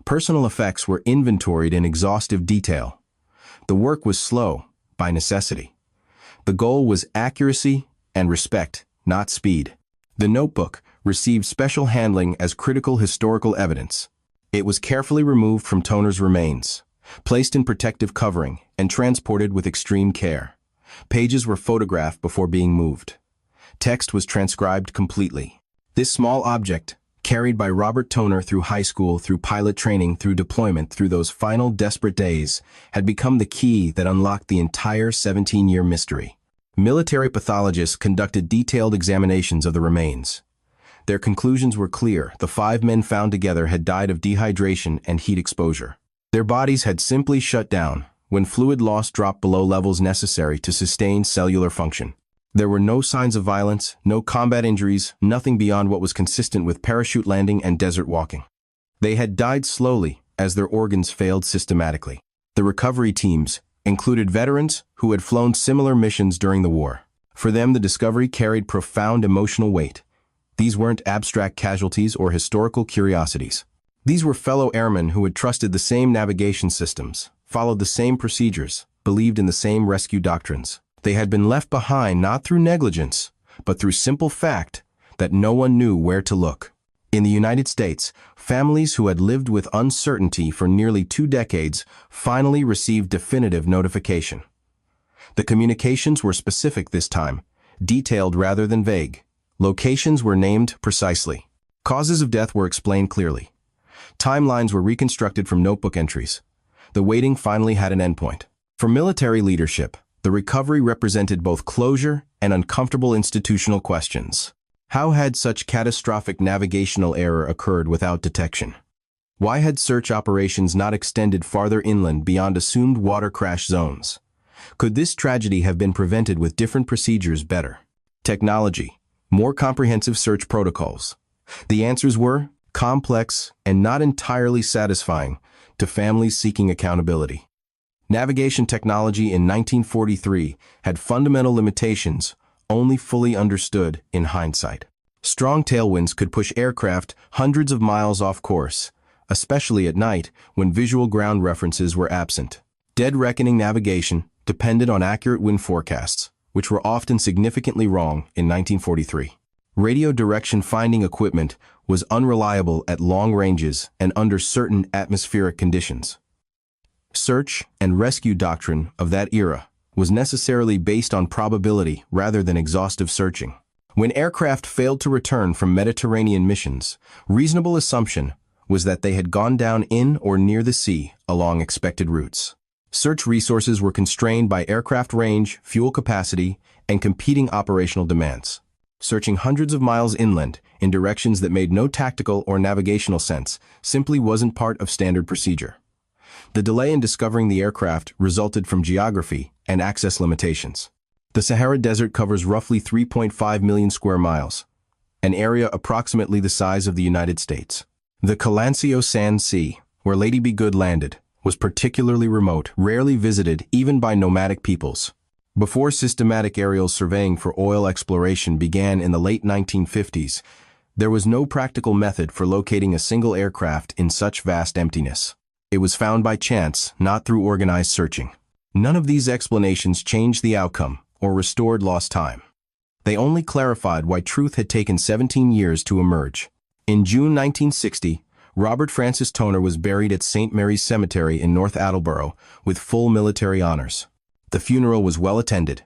Personal effects were inventoried in exhaustive detail. The work was slow, by necessity. The goal was accuracy and respect, not speed. The notebook received special handling as critical historical evidence. It was carefully removed from Toner's remains, placed in protective covering, and transported with extreme care. Pages were photographed before being moved. Text was transcribed completely. This small object, carried by Robert Toner through high school, through pilot training, through deployment, through those final desperate days, had become the key that unlocked the entire 17-year mystery. Military pathologists conducted detailed examinations of the remains. Their conclusions were clear. The 5 men found together had died of dehydration and heat exposure. Their bodies had simply shut down when fluid loss dropped below levels necessary to sustain cellular function. There were no signs of violence, no combat injuries, nothing beyond what was consistent with parachute landing and desert walking. They had died slowly as their organs failed systematically. The recovery teams included veterans who had flown similar missions during the war. For them, the discovery carried profound emotional weight. These weren't abstract casualties or historical curiosities. These were fellow airmen who had trusted the same navigation systems, followed the same procedures, believed in the same rescue doctrines. They had been left behind not through negligence, but through simple fact that no one knew where to look. In the United States, families who had lived with uncertainty for nearly 2 decades finally received definitive notification. The communications were specific this time, detailed rather than vague. Locations were named precisely. Causes of death were explained clearly. Timelines were reconstructed from notebook entries. The waiting finally had an endpoint. For military leadership, the recovery represented both closure and uncomfortable institutional questions. How had such catastrophic navigational error occurred without detection? Why had search operations not extended farther inland beyond assumed water crash zones? Could this tragedy have been prevented with different procedures better? Technology, more comprehensive search protocols. The answers were complex and not entirely satisfying to families seeking accountability. Navigation technology in 1943 had fundamental limitations only fully understood in hindsight. Strong tailwinds could push aircraft hundreds of miles off course, especially at night when visual ground references were absent. Dead reckoning navigation depended on accurate wind forecasts, which were often significantly wrong in 1943. Radio direction finding equipment was unreliable at long ranges and under certain atmospheric conditions. Search and rescue doctrine of that era was necessarily based on probability rather than exhaustive searching. When aircraft failed to return from Mediterranean missions, reasonable assumption was that they had gone down in or near the sea along expected routes. Search resources were constrained by aircraft range, fuel capacity, and competing operational demands. Searching hundreds of miles inland in directions that made no tactical or navigational sense simply wasn't part of standard procedure. The delay in discovering the aircraft resulted from geography and access limitations. The Sahara Desert covers roughly 3.5 million square miles, an area approximately the size of the United States. The Calancio Sand Sea, where Lady Be Good landed, was particularly remote, rarely visited even by nomadic peoples. Before systematic aerial surveying for oil exploration began in the late 1950s, there was no practical method for locating a single aircraft in such vast emptiness. It was found by chance, not through organized searching. None of these explanations changed the outcome or restored lost time. They only clarified why truth had taken 17 years to emerge. In June 1960, Robert Francis Toner was buried at St. Mary's Cemetery in North Attleborough with full military honors. The funeral was well attended.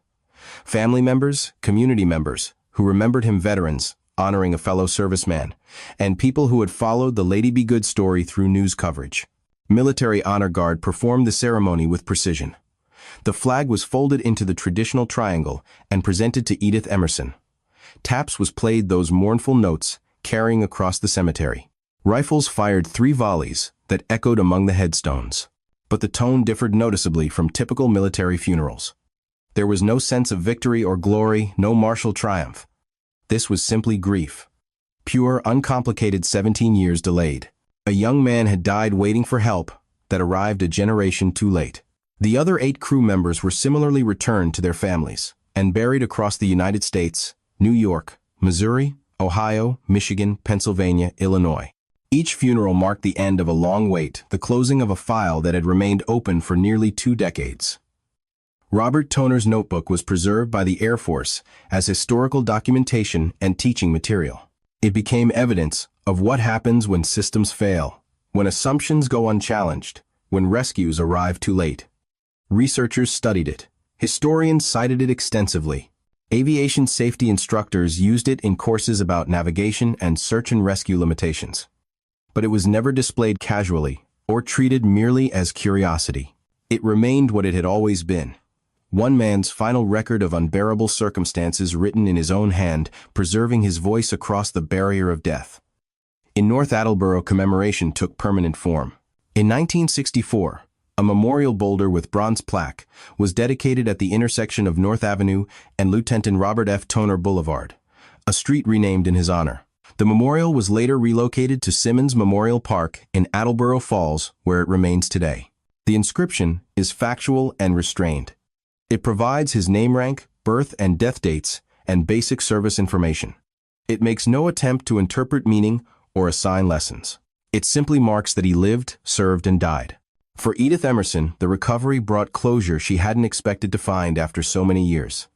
Family members, community members, who remembered him, veterans, honoring a fellow serviceman, and people who had followed the Lady Be Good story through news coverage. Military honor guard performed the ceremony with precision. The flag was folded into the traditional triangle and presented to Edith Emerson. Taps was played those mournful notes, carrying across the cemetery. Rifles fired 3 volleys that echoed among the headstones. But the tone differed noticeably from typical military funerals. There was no sense of victory or glory, no martial triumph. This was simply grief. Pure, uncomplicated 17 years delayed. A young man had died waiting for help that arrived a generation too late. The other 8 crew members were similarly returned to their families and buried across the United States, New York, Missouri, Ohio, Michigan, Pennsylvania, Illinois. Each funeral marked the end of a long wait, the closing of a file that had remained open for nearly 2 decades. Robert Toner's notebook was preserved by the Air Force as historical documentation and teaching material. It became evidence of what happens when systems fail, when assumptions go unchallenged, when rescues arrive too late. Researchers studied it. Historians cited it extensively. Aviation safety instructors used it in courses about navigation and search and rescue limitations. But it was never displayed casually or treated merely as curiosity. It remained what it had always been. One man's final record of unbearable circumstances written in his own hand, preserving his voice across the barrier of death. In North Attleborough, commemoration took permanent form. In 1964, a memorial boulder with bronze plaque was dedicated at the intersection of North Avenue and Lieutenant Robert F. Toner Boulevard, a street renamed in his honor. The memorial was later relocated to Simmons Memorial Park in Attleboro Falls, where it remains today. The inscription is factual and restrained. It provides his name rank, birth and death dates, and basic service information. It makes no attempt to interpret meaning or assign lessons. It simply marks that he lived, served, and died. For Edith Emerson, the recovery brought closure she hadn't expected to find after so many years.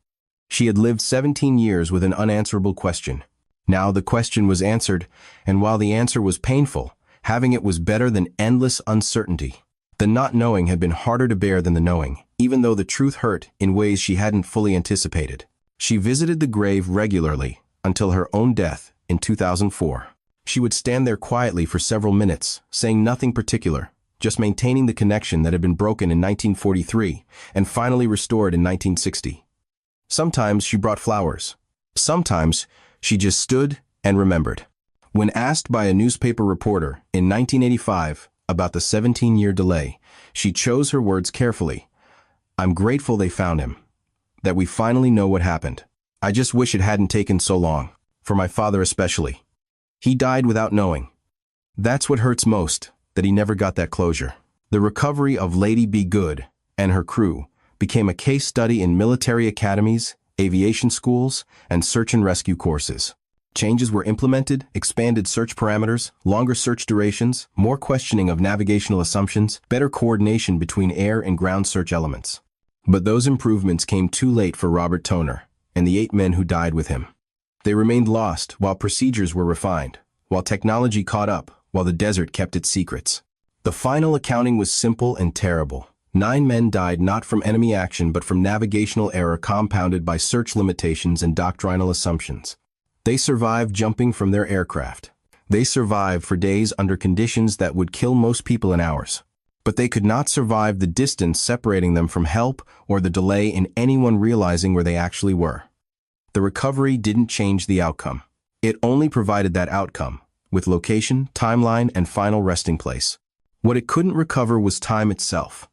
She had lived 17 years with an unanswerable question. Now the question was answered, and while the answer was painful, having it was better than endless uncertainty. The not knowing had been harder to bear than the knowing, even though the truth hurt in ways she hadn't fully anticipated. She visited the grave regularly until her own death in 2004. She would stand there quietly for several minutes, saying nothing particular, just maintaining the connection that had been broken in 1943 and finally restored in 1960. Sometimes she brought flowers. Sometimes she just stood and remembered. When asked by a newspaper reporter in 1985 about the 17-year delay, she chose her words carefully. "I'm grateful they found him. That we finally know what happened. I just wish it hadn't taken so long. For my father especially. He died without knowing. That's what hurts most, that he never got that closure." The recovery of Lady Be Good and her crew became a case study in military academies, aviation schools, and search and rescue courses. Changes were implemented, expanded search parameters, longer search durations, more questioning of navigational assumptions, better coordination between air and ground search elements. But those improvements came too late for Robert Toner and the 8 men who died with him. They remained lost while procedures were refined, while technology caught up, while the desert kept its secrets. The final accounting was simple and terrible. 9 men died not from enemy action but from navigational error compounded by search limitations and doctrinal assumptions. They survived jumping from their aircraft. They survived for days under conditions that would kill most people in hours. But they could not survive the distance separating them from help or the delay in anyone realizing where they actually were. The recovery didn't change the outcome. It only provided that outcome, with location, timeline, and final resting place. What it couldn't recover was time itself.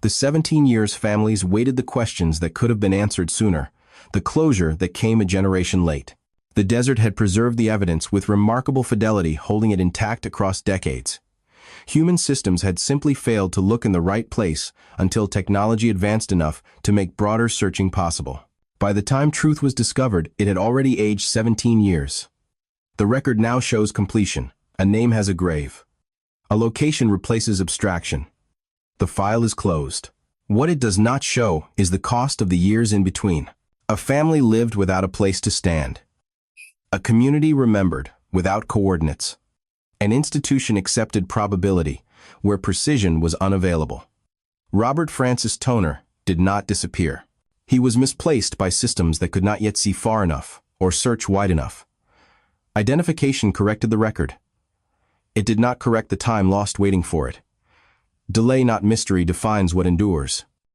The 17 years families waited the questions that could have been answered sooner, the closure that came a generation late. The desert had preserved the evidence with remarkable fidelity, holding it intact across decades. Human systems had simply failed to look in the right place until technology advanced enough to make broader searching possible. By the time truth was discovered, it had already aged 17 years. The record now shows completion. A name has a grave. A location replaces abstraction. The file is closed. What it does not show is the cost of the years in between. A family lived without a place to stand. A community remembered without coordinates. An institution accepted probability where precision was unavailable. Robert Francis Toner did not disappear. He was misplaced by systems that could not yet see far enough or search wide enough. Identification corrected the record. It did not correct the time lost waiting for it. Delay, not mystery, defines what endures.